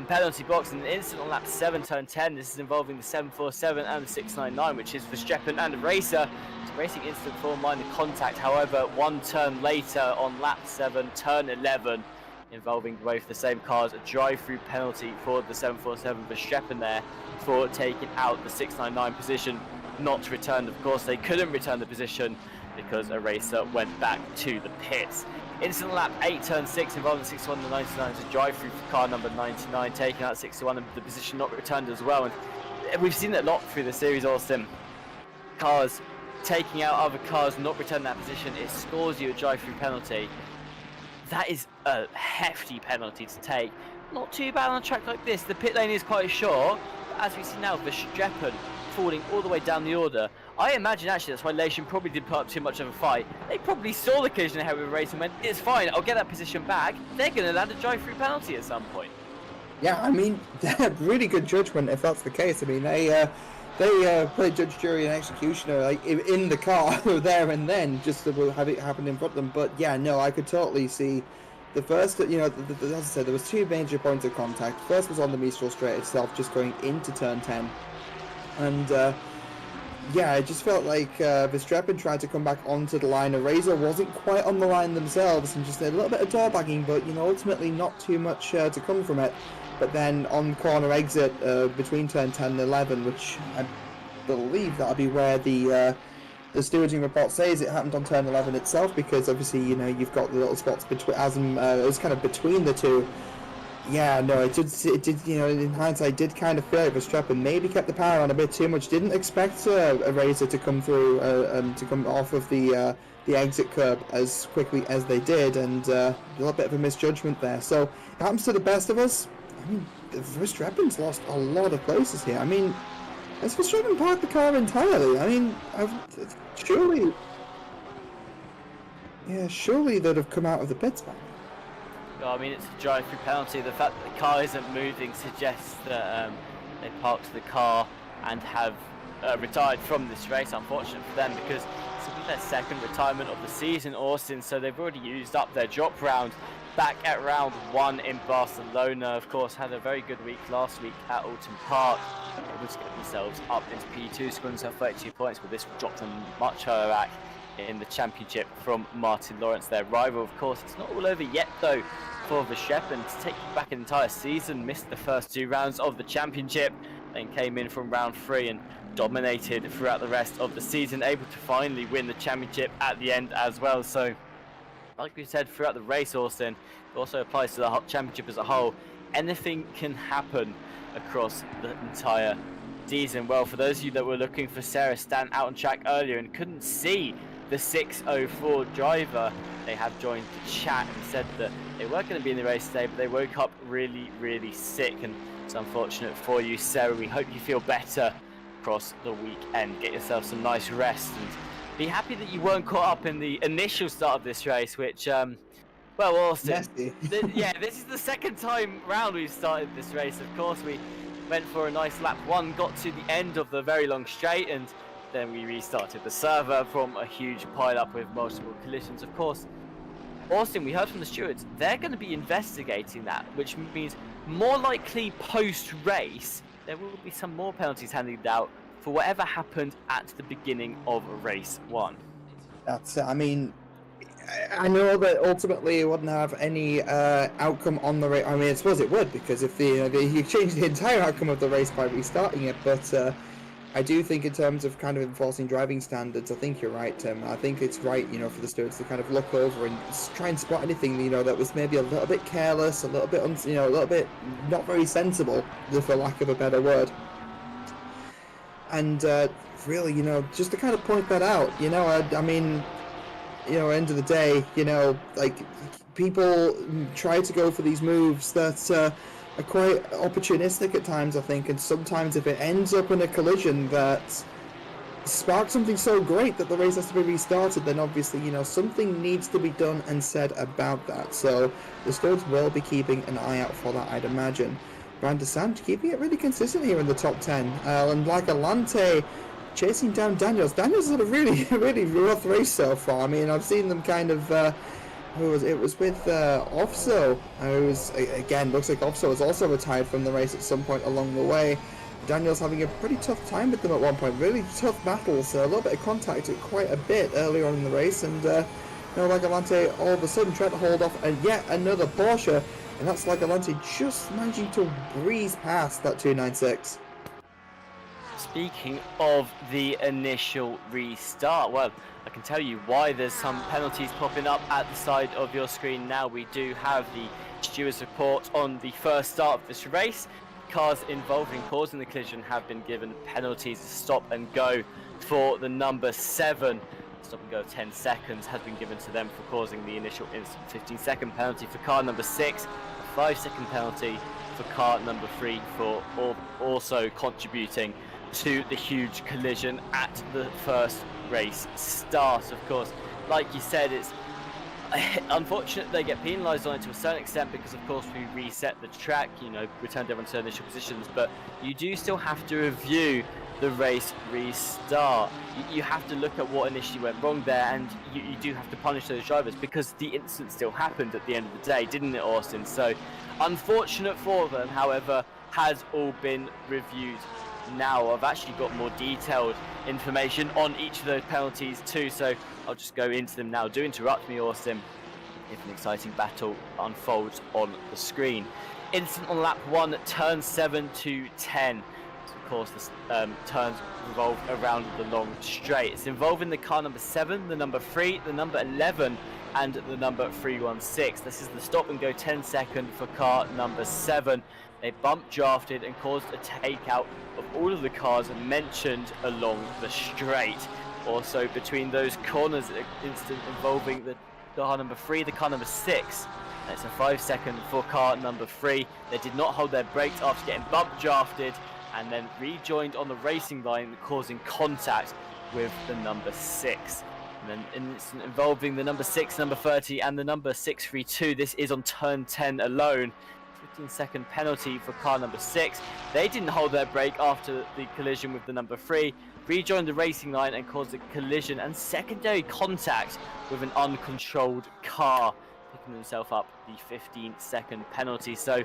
penalty box. In an incident on lap 7, turn 10. This is involving the 747 and the 699, which is Verstappen and Racer. It's a racing incident for minor contact. However, one turn later on lap 7, turn 11, involving both the same cars, a drive-through penalty for the 747 Verstappen there for taking out the 699 position. Not returned, of course. They couldn't return the position because a racer went back to the pits. Incident lap 8, turn 6, involving 61 and 99. It's a drive-through for car number 99, taking out 61 and the position not returned as well. And we've seen it a lot through the series, Austin. Cars taking out other cars, not returning that position, it scores you a drive-through penalty. That is a hefty penalty to take. Not too bad on a track like this. The pit lane is quite short, but as we see now, Verstappen falling all the way down the order. I imagine actually that's why Lation probably did put up too much of a fight. They probably saw the collision ahead with race and went, it's fine, I'll get that position back. They're going to land a drive-through penalty at some point. Yeah, I mean, really good judgment if that's the case. I mean, they played judge, jury, and executioner like in the car there and then, just to have it happen in front of them. But yeah, no, I could totally see the first. You know, as I said, there was two major points of contact. First was on the Mistral straight itself, just going into turn 10, and yeah, I just felt like Verstappen tried to come back onto the line. Razor wasn't quite on the line themselves, and just a little bit of door bagging, but you know, ultimately not too much to come from it. But then on corner exit between turn 10 and 11, which I believe that'll be where the stewarding report says it happened on turn 11 itself, because obviously, you know, you've got the little spots between, it was kind of between the two. Yeah, no, it did, you know, in hindsight, did kind of feel like Verstappen maybe kept the power on a bit too much. Didn't expect a Razor to come through to come off of the exit curb as quickly as they did, and a little bit of a misjudgment there. So it happens to the best of us. I mean, Verstappen's lost a lot of places here. I mean, has Verstappen parked the car entirely? I mean, surely they'd have come out of the pits by now. Well, I mean, it's a drive-through penalty. The fact that the car isn't moving suggests that they parked the car and have retired from this race. Unfortunate for them, because this will be their second retirement of the season, Austin, so they've already used up their drop round. Back at round 1 in Barcelona, of course, had a very good week last week at Alton Park. Able to get themselves up into P2, scoring themselves 32 points, but this will drop them much higher back in the championship from Martin Lawrence, their rival. Of course, it's not all over yet, though, for Verstappen to take back an entire season. Missed the first 2 rounds of the championship, then came in from round 3 and dominated throughout the rest of the season, able to finally win the championship at the end as well. So, like we said throughout the race, Austin, it also applies to the championship as a whole. Anything can happen across the entire season. Well, for those of you that were looking for Sarah Stan out on track earlier and couldn't see the 604 driver, they have joined the chat and said that they were going to be in the race today, but they woke up really, really sick, and it's unfortunate for you, Sarah. We hope you feel better across the weekend. Get yourself some nice rest and be happy that you weren't caught up in the initial start of this race, which, well, Austin, yeah, this is the second time round we've started this race. Of course, we went for a nice lap 1, got to the end of the very long straight, and then we restarted the server from a huge pile-up with multiple collisions. Of course, Austin, we heard from the stewards, they're going to be investigating that, which means more likely post-race, there will be some more penalties handed out for whatever happened at the beginning of race 1. That's it. I mean, I know that ultimately it wouldn't have any outcome on the race. I mean, I suppose it would, because if you change the entire outcome of the race by restarting it, but I do think in terms of kind of enforcing driving standards, I think you're right, Tim. I think it's right, you know, for the stewards to kind of look over and try and spot anything, you know, that was maybe a little bit careless, a little bit, a little bit not very sensible, for lack of a better word. And really, you know, just to kind of point that out, you know, I mean, you know, end of the day, you know, like, people try to go for these moves that are quite opportunistic at times, I think, and sometimes if it ends up in a collision that sparks something so great that the race has to be restarted, then obviously, you know, something needs to be done and said about that. So the stewards will be keeping an eye out for that, I'd imagine. Van der Sant keeping it really consistent here in the top 10, and like Alante chasing down Daniels. Daniels had a really, really rough race so far. I mean, I've seen them kind of, it was with Offso. It was, again, looks like Offso was also retired from the race at some point along the way. Daniels having a pretty tough time with them at one point, really tough battles, a little bit of contact quite a bit earlier on in the race, and you know, like Alante all of a sudden tried to hold off and yet another Porsche, and that's like Alante just managing to breeze past that 296. Speaking of the initial restart, well, I can tell you why there's some penalties popping up at the side of your screen now. We do have the stewards report on the first start of this race. Cars involved in causing the collision have been given penalties. Stop and go for the number 7. Stop and go of 10 seconds has been given to them for causing the initial instant 15-second penalty for car number 6, a 5-second penalty for car number 3 for also contributing to the huge collision at the first race start. Of course, like you said, it's unfortunate they get penalised on it to a certain extent because, of course, we reset the track, you know, returned everyone to their initial positions, but you do still have to review the race restart. You have to look at what initially went wrong there, and you do have to punish those drivers because the incident still happened at the end of the day, didn't it, Austin? So, unfortunate for them, however, has all been reviewed now. I've actually got more detailed information on each of those penalties too, so I'll just go into them now. Do interrupt me, Austin, if an exciting battle unfolds on the screen. Incident on lap 1, turn 7 to 10. So of course, the turns revolve around the long straight. It's involving the car number 7, the number 3, the number 11, and the number 316. This is the stop and go 10 second for car number 7. They bump drafted and caused a takeout of all of the cars mentioned along the straight. Also between those corners, incident involving the car number 3, the car number 6. And it's a 5 second for car number 3. They did not hold their brakes after getting bump drafted and then rejoined on the racing line, causing contact with the number 6. And then an incident involving the number 6, number 30, and the number 632. This is on turn 10 alone. 15-second penalty for car number 6. They didn't hold their brake after the collision with the number 3, rejoined the racing line and caused a collision and secondary contact with an uncontrolled car, picking themselves up the 15-second penalty. So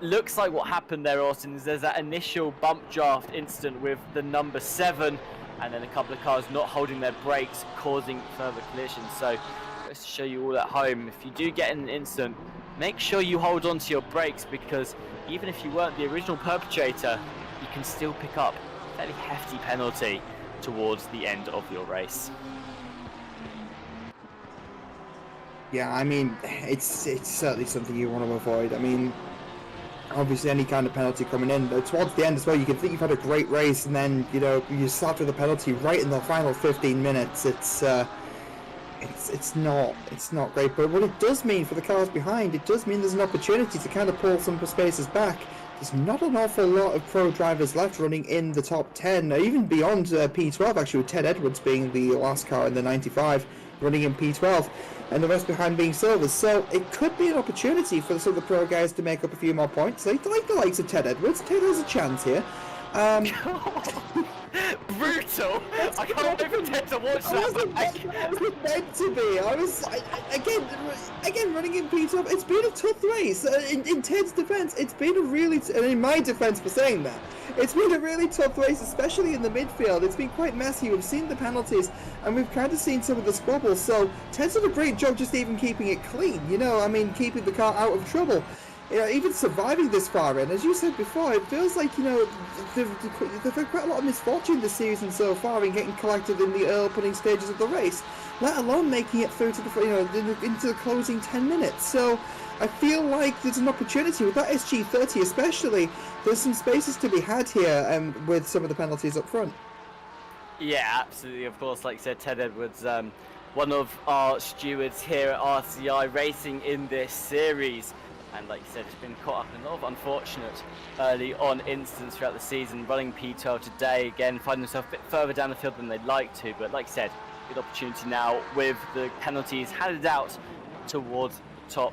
looks like what happened there, Austin, is there's that initial bump draft incident with the number 7 and then a couple of cars not holding their brakes, causing further collisions. So let's show you all at home. If you do get in an incident, make sure you hold on to your brakes, because even if you weren't the original perpetrator, you can still pick up a fairly hefty penalty towards the end of your race. Yeah, I mean, it's certainly something you want to avoid. I mean, obviously any kind of penalty coming in, but towards the end as well, you can think you've had a great race, and then, you know, you start with a penalty right in the final 15 minutes. It's not great, but what it does mean for the cars behind, it does mean there's an opportunity to kind of pull some spaces back. There's not an awful lot of pro drivers left running in the top 10, even beyond P12 actually, with Ted Edwards being the last car in the 95 running in P12, and the rest behind being silvers. So it could be an opportunity for some of the pro guys to make up a few more points. Like the likes of Ted Edwards. Ted has a chance here. Brutal! I can't wait for Ted to watch that. I wasn't meant to be. Again, running in P12, it's been a tough race. In Ted's defence, it's been a really, and in my defence for saying that, it's been a really tough race, especially in the midfield. It's been quite messy. We've seen the penalties, and we've kind of seen some of the squabbles. So Ted's done a great job just even keeping it clean. You know, I mean, keeping the car out of trouble. You know, even surviving this far in, as you said before, it feels like, you know, they've had quite a lot of misfortune this season so far in getting collected in the opening stages of the race, let alone making it through to the, you know, into the closing 10 minutes. So I feel like there's an opportunity with that SG30 especially. There's some spaces to be had here with some of the penalties up front. Yeah, absolutely. Of course, like you said, Ted Edwards, one of our stewards here at RCI racing in this series. And like you said, it's been caught up in a lot of unfortunate early on incidents throughout the season. Running P12 today, again, finding themselves a bit further down the field than they'd like to. But like you said, good opportunity now with the penalties handed out towards the top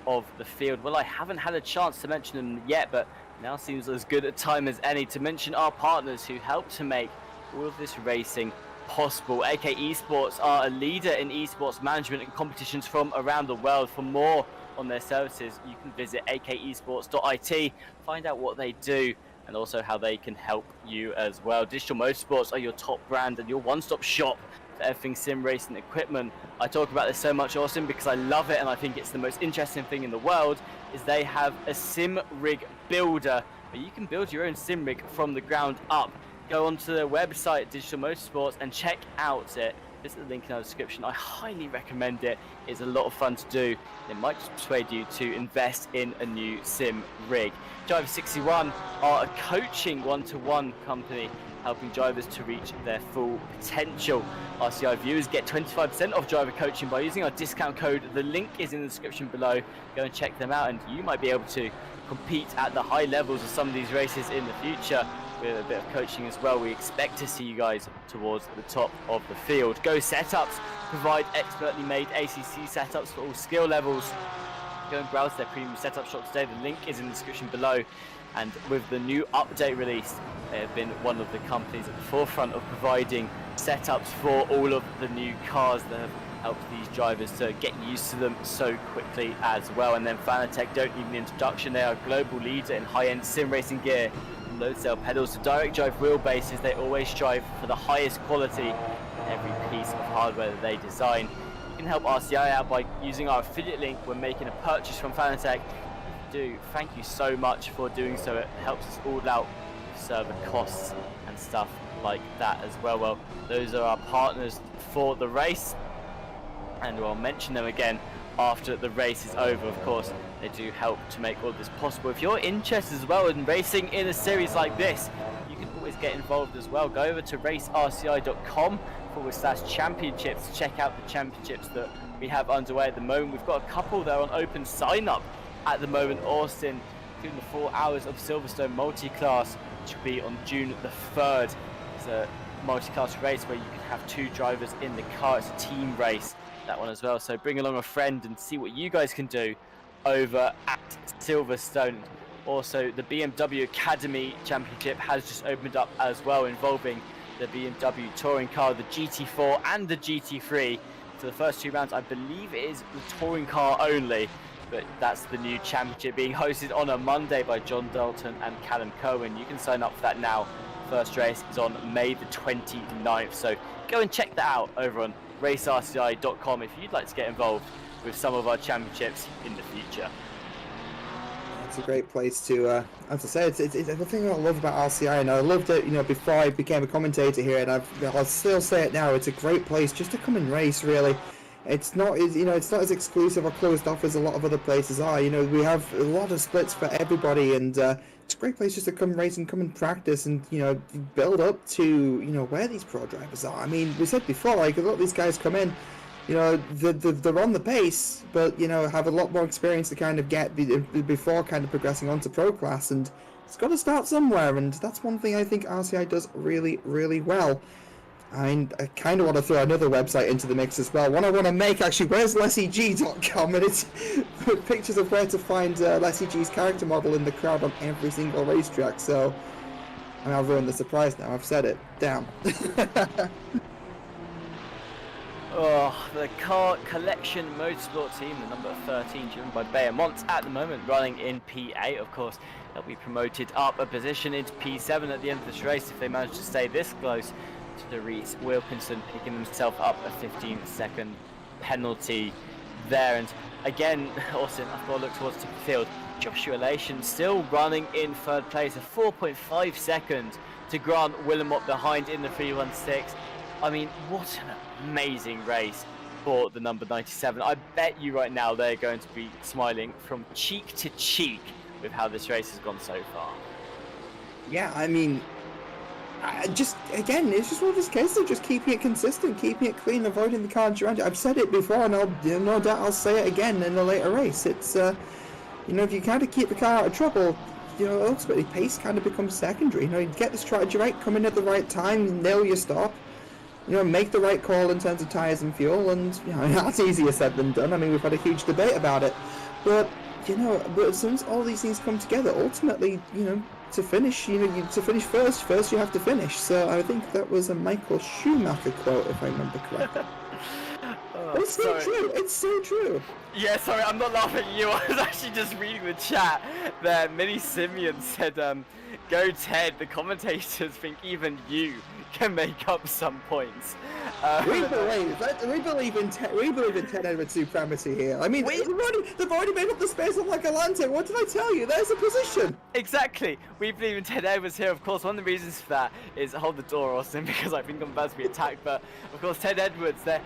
of the field. Well, I haven't had a chance to mention them yet, but now seems as good a time as any to mention our partners who help to make all of this racing possible. AK Esports are a leader in esports management and competitions from around the world. For more on their services, you can visit akesports.it, find out what they do and also how they can help you as well. Digital Motorsports are your top brand and your one-stop shop for everything sim racing equipment. I talk about this so much, Austin, because I love it and I think it's the most interesting thing in the world. Is they have a sim rig builder where you can build your own sim rig from the ground up. Go onto their website, Digital Motorsports, and check out it. Visit the link in our description. I highly recommend it. It's a lot of fun to do. It might just persuade you to invest in a new sim rig. Driver 61 are a coaching one-to-one company helping drivers to reach their full potential. RCI viewers get 25% off driver coaching by using our discount code. The link is in the description below. Go and check them out and you might be able to compete at the high levels of some of these races in the future. with a bit of coaching as well, we expect to see you guys towards the top of the field. Go Setups provide expertly made ACC setups for all skill levels. Go and browse their premium setup shop today. The link is in the description below. And with the new update released, they have been one of the companies at the forefront of providing setups for all of the new cars that have helped these drivers to get used to them so quickly as well. And then Fanatec don't need an introduction. They are a global leader in high-end sim racing gear, from load cell pedals to direct drive wheelbases. They always strive for the highest quality in every piece of hardware that they design. You can help RCI out by using our affiliate link when making a purchase from Fanatec. Thank you so much for doing so. It helps us all out with server costs and stuff like that as well. Well, those are our partners for the race, and we'll mention them again after the race is over. Of course, they do help to make all this possible. If you're interested as well in racing in a series like this, you can always get involved as well. Go over to racerci.com/championships to check out the championships that we have underway at the moment. We've got a couple that are on open sign-up at the moment. Austin, including the 4 hours of Silverstone multi-class, which will be on June the 3rd. It's a multi-class race where you can have 2 drivers in the car. It's a team race, that one as well. So bring along a friend and see what you guys can do over at Silverstone. Also, the BMW Academy Championship has just opened up as well, involving the BMW touring car, the GT4 and the GT3. So the first 2 rounds, I believe it is the touring car only. But that's the new championship being hosted on a Monday by John Dalton and Callum Cohen. You can sign up for that now. First race is on May the 29th. So go and check that out over on racerci.com if you'd like to get involved with some of our championships in the future. It's a great place to, as I said, it's the thing I love about RCI, and I loved it, before I became a commentator here, and I'll still say it now. It's a great place just to come and race, really. It's not as it's not as exclusive or closed off as a lot of other places are. We have a lot of splits for everybody, and it's a great place just to come race and come and practice and build up to where these pro drivers are. I mean, we said before, like, a lot of these guys come in, they're on the pace, but have a lot more experience to kind of get before kind of progressing on to pro class, and it's got to start somewhere, and that's one thing I think RCI does really, really well. I kind of want to throw another website into the mix as well. One I want to make, actually, where's LessieG.com? And it's pictures of where to find LessieG's character model in the crowd on every single racetrack. So, I've ruined the surprise now. I've said it. Damn. Oh, the Car Collection Motorsport team, the number 13, driven by Beaumont at the moment, running in P8, of course. They'll be promoted up a position into P7 at the end of this race if they manage to stay this close to Reese Wilkinson, picking himself up a 15-second penalty there. And again, Austin, I've got to look towards the field. Joshua Lation still running in 3rd place, a 4.5 seconds to Grant Willamot behind in the 316. I mean, what an amazing race for the number 97. I bet you right now they're going to be smiling from cheek to cheek with how this race has gone so far. Yeah, I mean, it's just one of those cases of just keeping it consistent, keeping it clean, avoiding the carnage around it. I've said it before, and no doubt I'll say it again in a later race. It's, if you kind of keep the car out of trouble, ultimately pace kind of becomes secondary. You get the strategy right, come in at the right time, nail your stop, make the right call in terms of tyres and fuel, and that's easier said than done. I mean, we've had a huge debate about it, but but as soon as all these things come together, ultimately, to finish, to finish first you have to finish. So I think that was a Michael Schumacher quote, if I remember correctly. It's so true. It's so true. Yeah, sorry, I'm not laughing at you. I was actually just reading the chat there. Minnie Simeon said, "Go Ted. The commentators think even you can make up some points." We believe in Ted Edwards' supremacy here. I mean, they've already made up the space on like Atlanta. What did I tell you? There's a position. Exactly. We believe in Ted Edwards here. Of course, one of the reasons for that is hold the door, Austin, because I think I'm about to be attacked. But of course, Ted Edwards, they're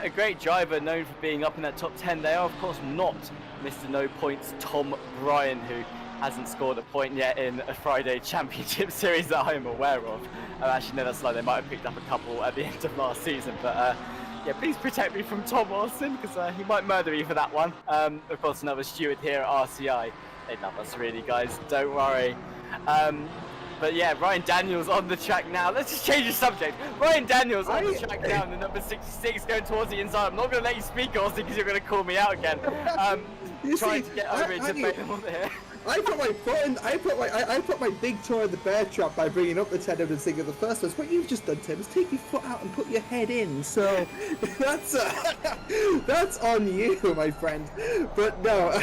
a great driver, known for being up in that top 10. They are, of course, not Mr. No Points Tom Bryan, who hasn't scored a point yet in a Friday Championship Series that I am aware of. Actually, no, that's like they might have picked up a couple at the end of last season, but yeah, please protect me from Tom Austin, because he might murder me for that one. Of course, another steward here at RCI. They love us really, guys, don't worry. But yeah, Ryan Daniels on the track now. Let's just change the subject. Ryan Daniels on the track now in the number 66 going towards the inside. I'm not going to let you speak, Austin, because you're going to call me out again. Trying to get over into Balaam here. I put my foot in. I put my big toe in the bear trap by bringing up the Ted Edwards thing in the first place. What you've just done, Tim, is take your foot out and put your head in. So that's on you, my friend. But no,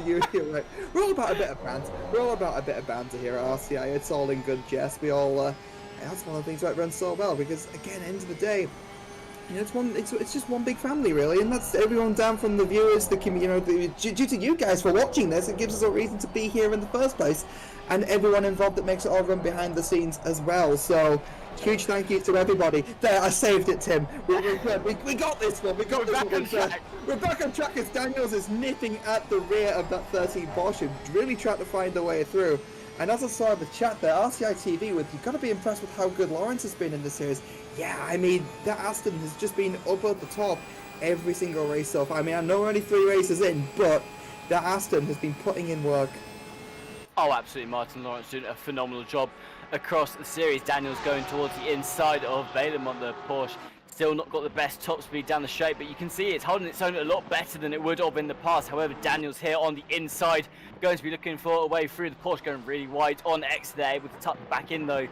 you're right. We're all about a bit of banter. We're all about a bit of banter here at RCI. It's all in good jest. We all. That's one of the things that runs so well because, again, end of the day. You know, it's just one big family, really, and that's everyone down from the viewers, due to you guys for watching this, it gives us a reason to be here in the first place, and everyone involved that makes it all run behind the scenes as well. So, huge thank you to everybody. There, I saved it, Tim. We got this one. We're back on track. We're back on track as Daniels is nipping at the rear of that 13 Porsche, really trying to find a way through. And as I saw in the chat there, RCI TV, you've got to be impressed with how good Lawrence has been in this series. Yeah, I mean, that Aston has just been up at the top every single race so far. I mean, I know we're only 3 races in, but that Aston has been putting in work. Oh, absolutely. Martin Lawrence doing a phenomenal job across the series. Daniels going towards the inside of Balaam on the Porsche. Still not got the best top speed down the straight, but you can see it's holding its own a lot better than it would have in the past. However, Daniels here on the inside, going to be looking for a way through the Porsche, going really wide on X there, able to tuck back in though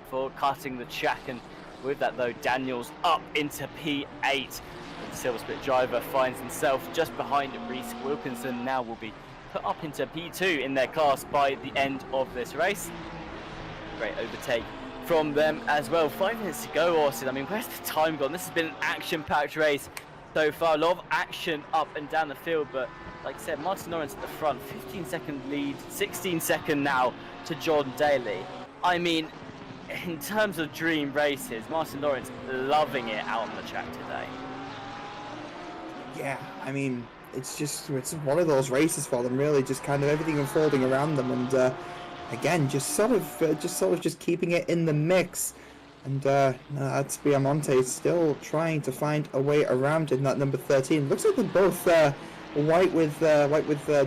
for cutting the track. And with that though, Daniels up into P8. The Silver Split driver finds himself just behind Reese Wilkinson. Now will be put up into P2 in their class by the end of this race. Great overtake from them as well. 5 minutes to go, Austin. I mean, where's the time gone? This has been an action-packed race so far. A lot of action up and down the field, but like I said, Martin Lawrence at the front, 15-second lead, 16-second now to John Daly. I mean, in terms of dream races, Martin Lawrence loving it out on the track today. Yeah, I mean, it's one of those races for them, really, just kind of everything unfolding around them, and again, just sort of keeping it in the mix. And that's Biamonte still trying to find a way around in that number 13. Looks like they're both white with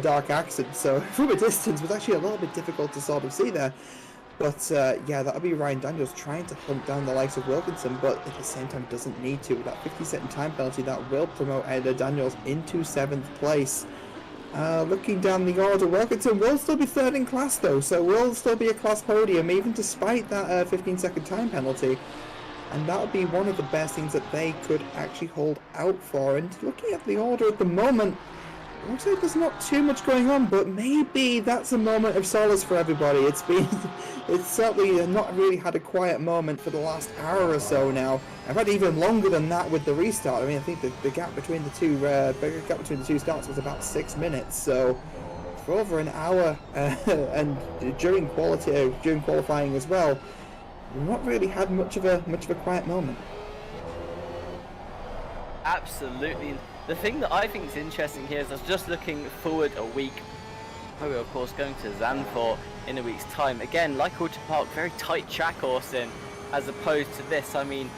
dark accents, so from a distance it was actually a little bit difficult to sort of see there. But yeah, that'll be Ryan Daniels trying to hunt down the likes of Wilkinson, but at the same time doesn't need to. With that 50-second time penalty, that will promote Daniels into 7th place. Looking down the order, Wilkinson will still be 3rd in class though, so will still be a class podium even despite that 15-second time penalty. And that would be one of the best things that they could actually hold out for. And looking at the order at the moment, it looks like there's not too much going on, but maybe that's a moment of solace for everybody. It's certainly not really had a quiet moment for the last hour or so now. I've had even longer than that with the restart. I mean, I think the gap between the two starts was about 6 minutes. So for over an hour, and during qualifying as well, we've not really had much of a quiet moment. Absolutely. The thing that I think is interesting here is I was just looking forward a week. We're of course going to Zandvoort in a week's time. Again, like Alton Park, very tight track, Austin, as opposed to this. I mean,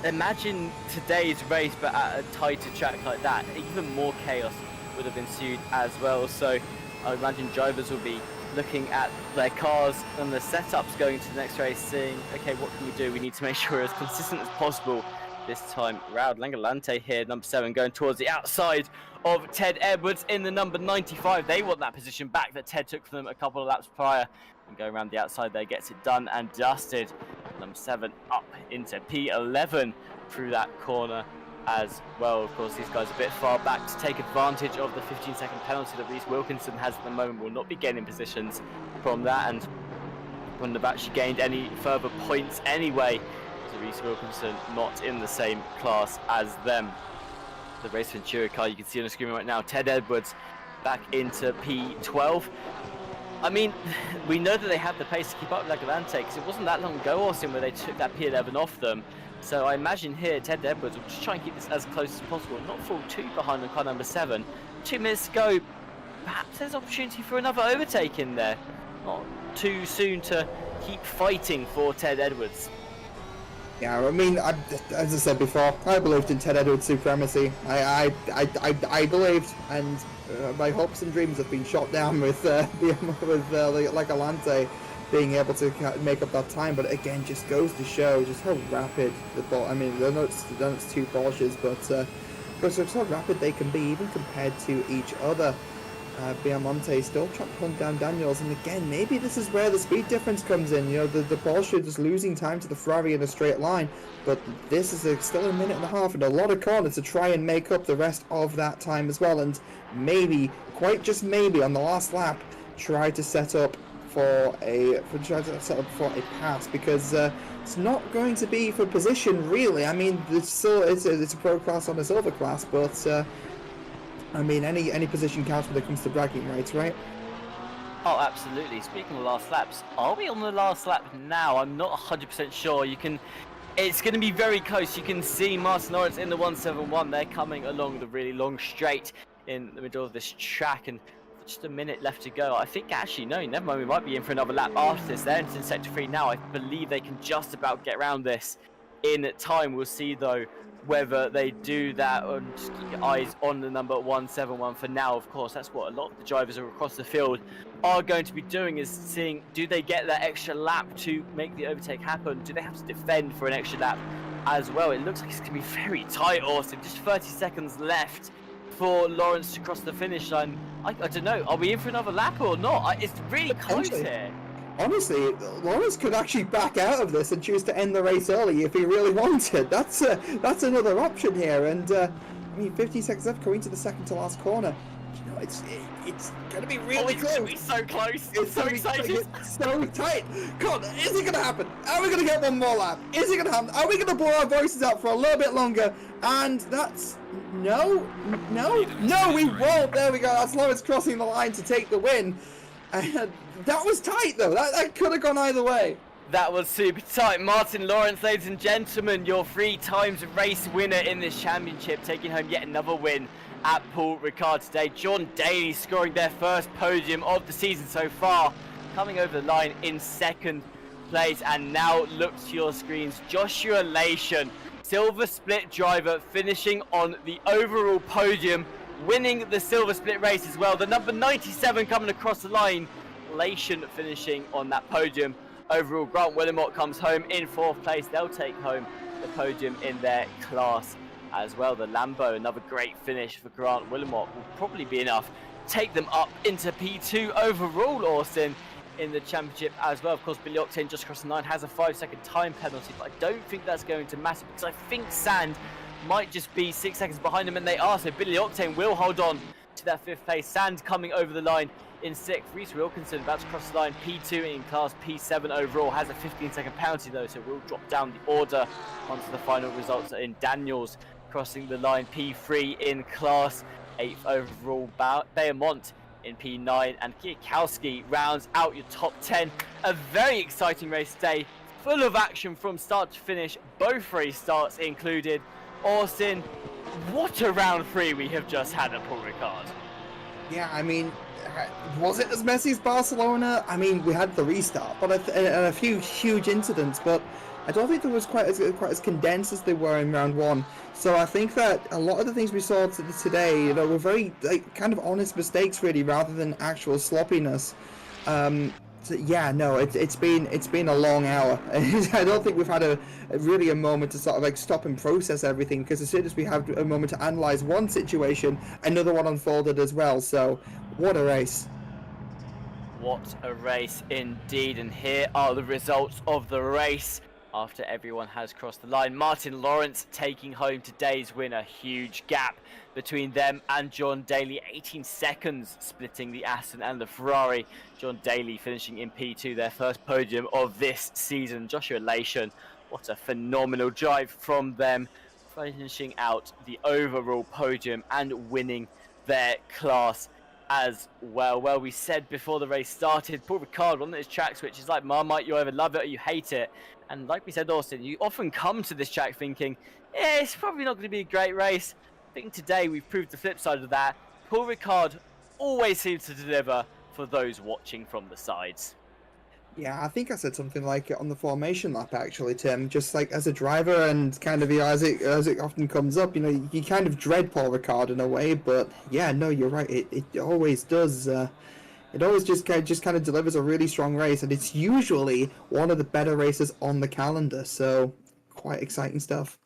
imagine today's race but at a tighter track like that. Even more chaos would have ensued as well. So I would imagine drivers will be looking at their cars and the setups going to the next race, saying, okay, what can we do? We need to make sure we're as consistent as possible this time round. Langalante here, number 7, going towards the outside of Ted Edwards in the number 95. They want that position back that Ted took from them a couple of laps prior. And going around the outside there, gets it done and dusted. Number 7 up into P11 through that corner as well. Of course, these guys are a bit far back to take advantage of the 15-second penalty that Reese Wilkinson has at the moment. Will not be gaining positions from that, and wouldn't have actually gained any further points anyway. Reese Wilkinson not in the same class as them. The Race Ventura car you can see on the screen right now, Ted Edwards back into P12. I mean, we know that they have the pace to keep up with Langalante because it wasn't that long ago, Austin, where they took that P11 off them. So I imagine here Ted Edwards will just try and keep this as close as possible, not fall too behind on car number 7. 2 minutes to go. Perhaps there's opportunity for another overtake in there. Not too soon to keep fighting for Ted Edwards. Yeah, I mean, as I said before, I believed in Ted Edwards' supremacy. I believed, and my hopes and dreams have been shot down with Langalante. being able to make up that time. But again, just goes to show just how rapid the ball. I mean, they're not two Porsches, but so rapid they can be, even compared to each other. Biamonte still trying to hunt down Daniels, and again, maybe this is where the speed difference comes in. You know, the Porsche just losing time to the Ferrari in a straight line, but this is still a minute and a half and a lot of corners to try and make up the rest of that time as well, and maybe, quite just maybe, on the last lap, try to set up for a pass, because it's not going to be for position really. I mean, it's a pro class on a silver class, but I mean, any position counts when it comes to bragging rights, right? Oh, absolutely. Speaking of last laps, are we on the last lap now? I'm not 100% sure. It's going to be very close. You can see Martin Lawrence in the 171. They're coming along the really long straight in the middle of this track, and just a minute left to go. I think actually, no, never mind. We might be in for another lap after this. They're into sector 3 now. I believe they can just about get around this in time. We'll see though whether they do that, and just keep your eyes on the number 171 for now. Of course, that's what a lot of the drivers across the field are going to be doing, is seeing, do they get that extra lap to make the overtake happen? Do they have to defend for an extra lap as well? It looks like it's going to be very tight, Austin. Just 30 seconds left for Lawrence to cross the finish line. I don't know, are we in for another lap or not? It's really close here. Honestly, Lawrence could actually back out of this and choose to end the race early if he really wanted. That's another option here. And I mean, 50 seconds left, going to the second to last corner. You know, it's gonna be really close. It's gonna be so close. It's so exciting. It's so tight. Come on, is it gonna happen? Are we gonna get one more lap? Is it gonna happen? Are we gonna blow our voices out for a little bit longer? And that's no, we won't. There we go. That's Lawrence crossing the line to take the win. That was tight though. That could have gone either way. That was super tight. Martin Lawrence, ladies and gentlemen, your 3 times race winner in this championship, taking home yet another win at Paul Ricard today. John Daly scoring their first podium of the season so far, coming over the line in second place. And now look to your screens, Joshua Lation, silver split driver, finishing on the overall podium, winning the silver split race as well. The number 97 coming across the line, Lation finishing on that podium. Overall, Grant Willimot comes home in 4th place. They'll take home the podium in their class as well. The Lambo, another great finish for Grant Willimot, will probably be enough to take them up into P2 overall, Austin, in the championship as well. Of course, Billy Octane just across the line has a 5-second time penalty, but I don't think that's going to matter, because I think Sand might just be 6 seconds behind him, and they are, so Billy Octane will hold on to that 5th place. Sand coming over the line in 6th. Reese Wilkinson about to cross the line, P2 in class, P7 overall, has a 15-second penalty though, so we'll drop down the order onto the final results. In Daniels crossing the line, P3 in class, 8th overall, Beaumont in P9, and Kwiatkowski rounds out your top 10. A very exciting race day, full of action from start to finish, both race starts included. Austin, what a round 3 we have just had at Paul Ricard. Yeah, I mean, was it as messy as Barcelona? I mean, we had the restart, but and a few huge incidents, but I don't think they was quite as condensed as they were in round 1. So I think that a lot of the things we saw today, you know, were very kind of honest mistakes, really, rather than actual sloppiness. So yeah, no, it's been a long hour. I don't think we've had a moment to sort of stop and process everything, because as soon as we have a moment to analyze one situation, another one unfolded as well. So what a race. What a race indeed, and here are the results of the race after everyone has crossed the line. Martin Lawrence taking home today's win, a huge gap between them and John Daly, 18 seconds splitting the Aston and the Ferrari. John Daly finishing in P2, their first podium of this season. Joshua Lation, what a phenomenal drive from them, finishing out the overall podium and winning their class as well. Well, we said before the race started, Paul Ricard, one of those tracks which is like Marmite, you either love it or you hate it. And like we said, Austin, you often come to this track thinking, it's probably not going to be a great race. I think today we've proved the flip side of that. Paul Ricard always seems to deliver for those watching from the sides. Yeah, I think I said something like it on the formation lap, actually, Tim. Just like as a driver, and kind of, you know, as it often comes up, you know, you kind of dread Paul Ricard in a way. But yeah, no, you're right. It always does. It always just kind of delivers a really strong race, and it's usually one of the better races on the calendar. So quite exciting stuff.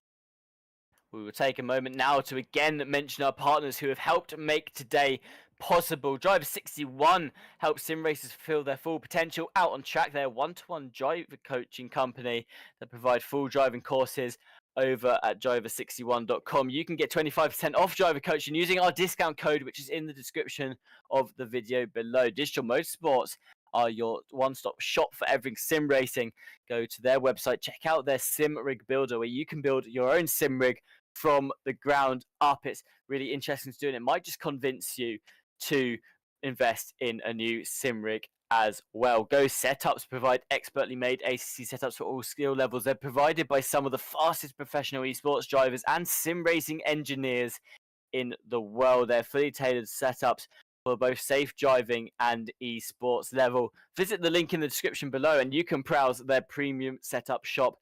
We will take a moment now to again mention our partners who have helped make today possible. Driver 61 helps sim racers fulfill their full potential out on track. They're a one-to-one driver coaching company that provide full driving courses over at driver61.com. You can get 25% off driver coaching using our discount code, which is in the description of the video below. Digital Motorsports are your one-stop shop for everything sim racing. Go to their website, check out their sim rig builder, where you can build your own sim rig from the ground up. It's really interesting to do, and it might just convince you to invest in a new sim rig as well. Go Setups provide expertly made ACC setups for all skill levels. They're provided by some of the fastest professional esports drivers and sim racing engineers in the world. They're fully tailored setups for both safe driving and esports level. Visit the link in the description below and you can browse their premium setup shop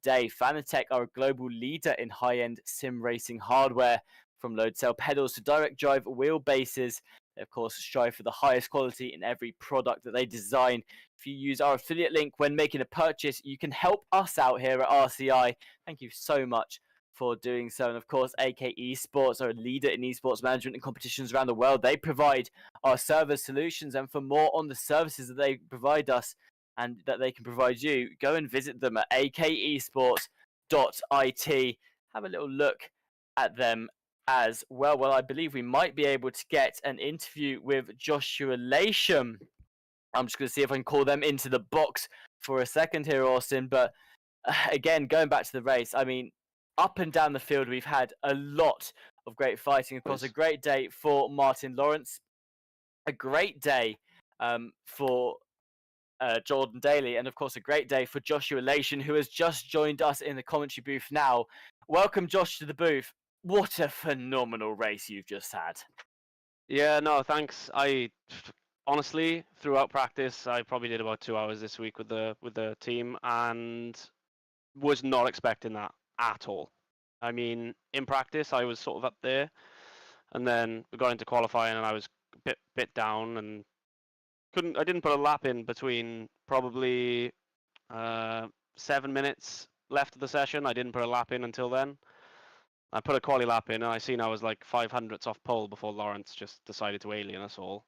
today. Fanatec are a global leader in high-end sim racing hardware, from load cell pedals to direct drive wheelbases. They, of course, strive for the highest quality in every product that they design. If you use our affiliate link when making a purchase, you can help us out here at RCI. Thank you so much for doing so. And of course, AK Esports are a leader in esports management and competitions around the world. They provide our server solutions, and for more on the services that they provide us and that they can provide you, go and visit them at akesports.it. Have a little look at them as well. Well, I believe we might be able to get an interview with Joshua Lasham. I'm just going to see if I can call them into the box for a second here, Austin. But again, going back to the race, I mean, up and down the field, we've had a lot of great fighting. Of course, a great day for Martin Lawrence, a great day for Jordan Daly, and of course a great day for Joshua Lasham, who has just joined us in the commentary booth now. Welcome, Josh, to the booth. What a phenomenal race you've just had. Yeah, no, thanks. I honestly, throughout practice, I probably did about 2 hours this week with the team, and was not expecting that at all. I mean, in practice, I was sort of up there, and then we got into qualifying, and I was a bit down, and I didn't put a lap in between probably 7 minutes left of the session. I didn't put a lap in until then. I put a quali lap in, and I seen I was like 500ths off pole before Lawrence just decided to alien us all.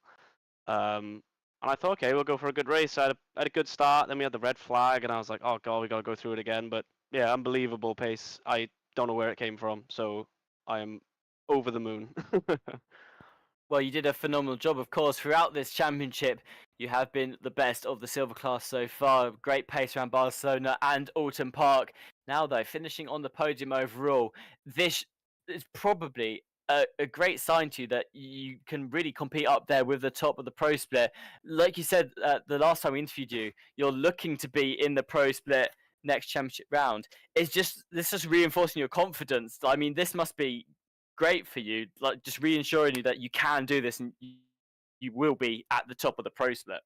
And I thought, okay, we'll go for a good race. I had a good start. Then we had the red flag, and I was like, oh god, we got to go through it again. But yeah, unbelievable pace. I don't know where it came from, so I am over the moon. Well, you did a phenomenal job, of course. Throughout this championship, you have been the best of the silver class so far. Great pace around Barcelona and Alton Park. Now, though, finishing on the podium overall, this is probably a great sign to you that you can really compete up there with the top of the pro split. Like you said the last time we interviewed you, you're looking to be in the pro split next championship round. This just reinforcing your confidence. I mean, this must be great for you, like just reassuring you that you can do this and you will be at the top of the pro split.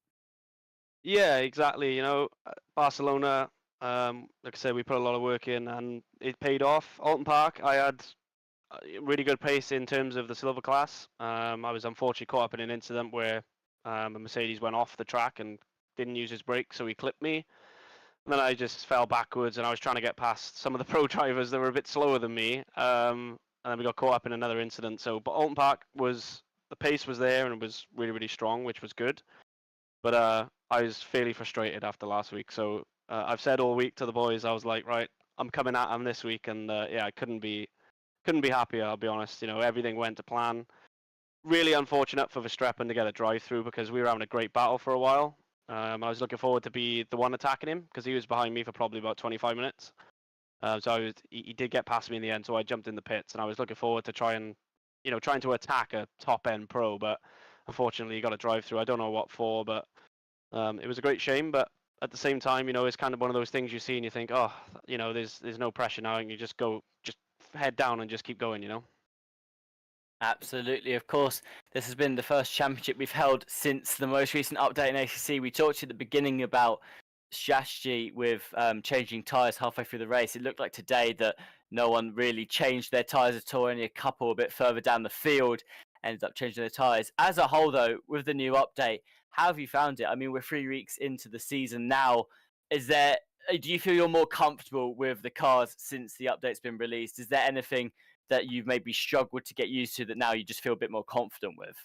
Yeah, exactly. You know, Barcelona, like I said, we put a lot of work in, and it paid off. Alton Park, I had a really good pace in terms of the silver class. I was unfortunately caught up in an incident where a Mercedes went off the track and didn't use his brakes, so he clipped me. And then I just fell backwards, and I was trying to get past some of the pro drivers that were a bit slower than me. And then we got caught up in another incident. So, but Alton Park the pace was there, and it was really, really strong, which was good. But I was fairly frustrated after last week. So I've said all week to the boys, I was like, right, I'm coming at them this week, and yeah, I couldn't be happier. I'll be honest. You know, everything went to plan. Really unfortunate for Verstappen to get a drive through, because we were having a great battle for a while. I was looking forward to be the one attacking him, because he was behind me for probably about 25 minutes. So he did get past me in the end, so I jumped in the pits, and I was looking forward to trying to attack a top-end pro, but unfortunately he got a drive-through. I don't know what for, but it was a great shame. But at the same time, you know, it's kind of one of those things you see and you think, oh, you know, there's no pressure now, and you just head down and just keep going, you know. Absolutely, of course. This has been the first championship we've held since the most recent update in ACC. We talked to you at the beginning about strategy with changing tyres halfway through the race. It looked like today that no one really changed their tyres at all, only a couple a bit further down the field. ended up changing the tyres. As a whole, though, with the new update, how have you found it? I mean, we're 3 weeks into the season now. Do you feel you're more comfortable with the cars since the update's been released? Is there anything that you've maybe struggled to get used to that now you just feel a bit more confident with?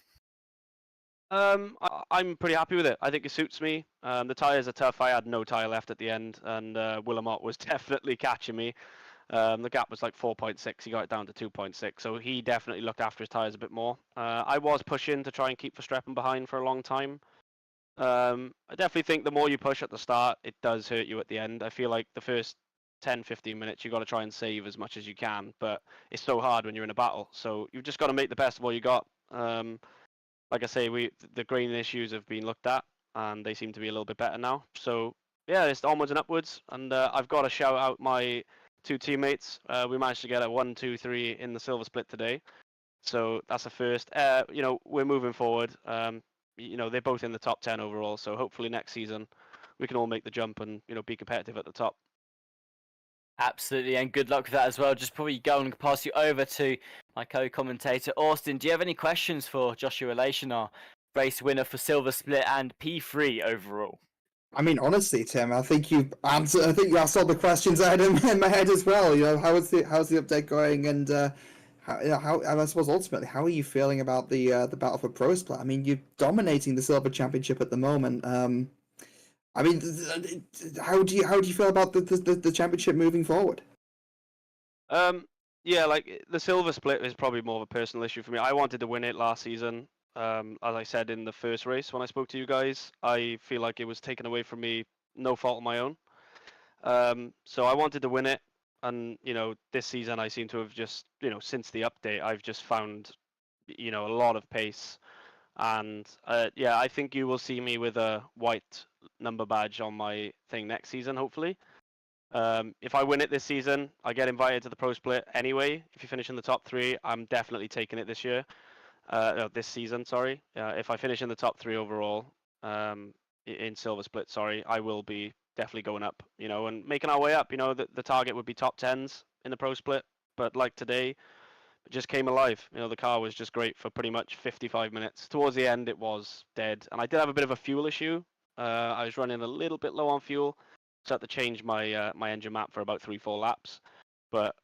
I'm pretty happy with it. I think it suits me. The tyres are tough. I had no tyre left at the end, and Willamot was definitely catching me. The gap was like 4.6. He got it down to 2.6, so he definitely looked after his tyres a bit more. I was pushing to try and keep Verstappen behind for a long time. I definitely think the more you push at the start, it does hurt you at the end. I feel like the first 10, 15 minutes, you've got to try and save as much as you can, but it's so hard when you're in a battle. So you've just got to make the best of what you got. Like I say, the green issues have been looked at, and they seem to be a little bit better now. So yeah, it's onwards and upwards. And I've got to shout out my 2 teammates. We managed to get a 1, 2, 3 in the silver split today, so that's a first. We're moving forward. They're both in the top 10 overall, so hopefully next season we can all make the jump and be competitive at the top. Absolutely, and good luck with that as well. Just probably go and pass you over to my co-commentator, Austin. Do you have any questions for Joshua Relation, our race winner for Silver Split and P3 overall? I mean, honestly, Tim, I think you answered. I think you asked all the questions I had in my head as well. How's the update going, and how I suppose ultimately, how are you feeling about the battle for Pro Split? I mean, you're dominating the Silver Championship at the moment. I mean, how do you feel about the championship moving forward? Yeah, like the silver split is probably more of a personal issue for me. I wanted to win it last season. As I said in the first race when I spoke to you guys, I feel like it was taken away from me, no fault of my own. So I wanted to win it, and this season I seem to have just, since the update, I've just found, a lot of pace. And yeah, I think you will see me with a white number badge on my thing next season, hopefully. If I win it this season, I get invited to the Pro Split anyway. If you finish in the top 3, I'm definitely taking it this year. This season, sorry. If I finish in the top 3 overall, in Silver Split, sorry, I will be definitely going up, and making our way up. The target would be top 10s in the Pro Split, but like today, it just came alive. The car was just great for pretty much 55 minutes. Towards the end, it was dead, and I did have a bit of a fuel issue. I was running a little bit low on fuel, so I had to change my my engine map for about 3-4 laps. But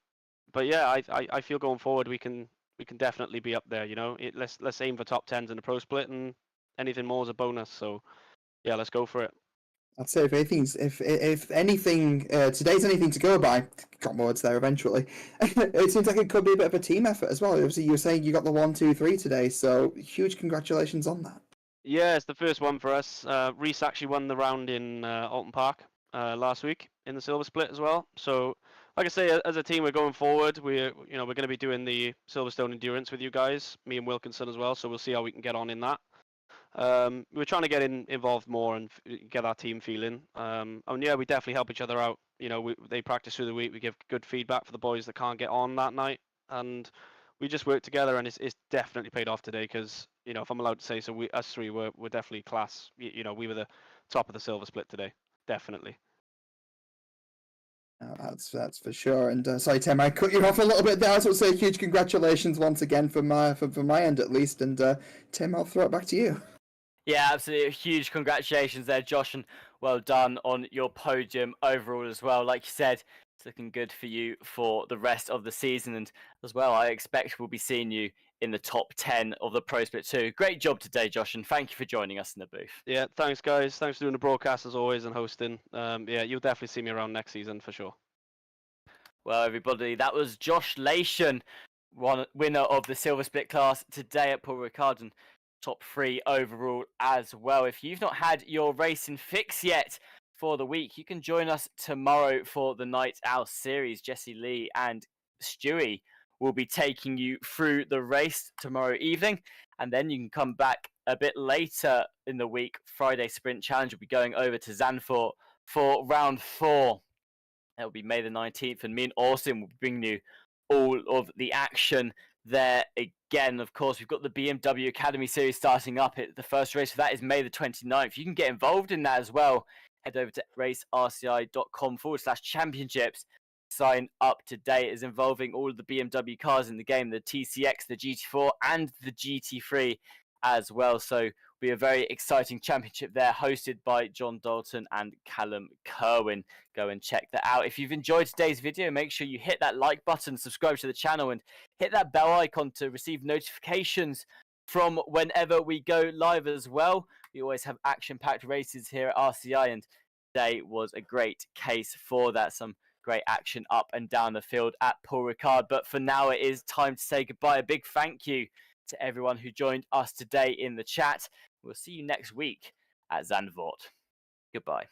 yeah, I feel going forward we can definitely be up there. Let's aim for top 10s in the Pro Split, and anything more is a bonus. So yeah, let's go for it. I'd say if anything, today's anything to go by. Got more words there eventually. It seems like it could be a bit of a team effort as well. Obviously, you were saying you got the 1, 2, 3 today, so huge congratulations on that. Yeah, it's the first one for us. Reese actually won the round in Alton Park last week in the Silver Split as well. So, like I say, as a team, we're going forward. We're going to be doing the Silverstone Endurance with you guys, me and Wilkinson as well. So we'll see how we can get on in that. We're trying to get involved more and get our team feeling. And yeah, we definitely help each other out. They practice through the week. We give good feedback for the boys that can't get on that night, and we just work together. And it's definitely paid off today because if I'm allowed to say so, us three were definitely class. We were the top of the Silver Split today, definitely. That's for sure. And sorry, Tim, I cut you off a little bit there. I just want to say huge congratulations once again from my end at least. And Tim, I'll throw it back to you. Yeah, absolutely. Huge congratulations there, Josh, and well done on your podium overall as well. Like you said, it's looking good for you for the rest of the season. And as well, I expect we'll be seeing you in the top 10 of the Pro Split too. Great job today, Josh, and thank you for joining us in the booth. Yeah, thanks, guys. Thanks for doing the broadcast as always and hosting. Yeah, you'll definitely see me around next season for sure. Well, everybody, that was Josh Lation, winner of the Silver Split class today at Paul Ricard, and top 3 overall as well. If you've not had your racing fix yet for the week, you can join us tomorrow for the Night Owl series. Jesse Lee and Stewie will be taking you through the race tomorrow evening, and then you can come back a bit later in the week. Friday Sprint Challenge will be going over to Zandvoort for round 4. That will be May the 19th, and me and Austin will bring you all of the action there again. Of course, we've got the BMW Academy Series starting up. The first race for that is May the 29th. You can get involved in that as well. Head over to racerci.com/championships sign up today. It is involving all of the BMW cars in the game, the TCX, the GT4, and the GT3 as well. So be a very exciting championship there, hosted by John Dalton and Callum Kerwin. Go and check that out. If you've enjoyed today's video, make sure you hit that like button, subscribe to the channel, and hit that bell icon to receive notifications from whenever we go live as well. We always have action-packed races here at RCI, and today was a great case for that. Some great action up and down the field at Paul Ricard. But for now, it is time to say goodbye. A big thank you to everyone who joined us today in the chat. We'll see you next week at Zandvoort. Goodbye.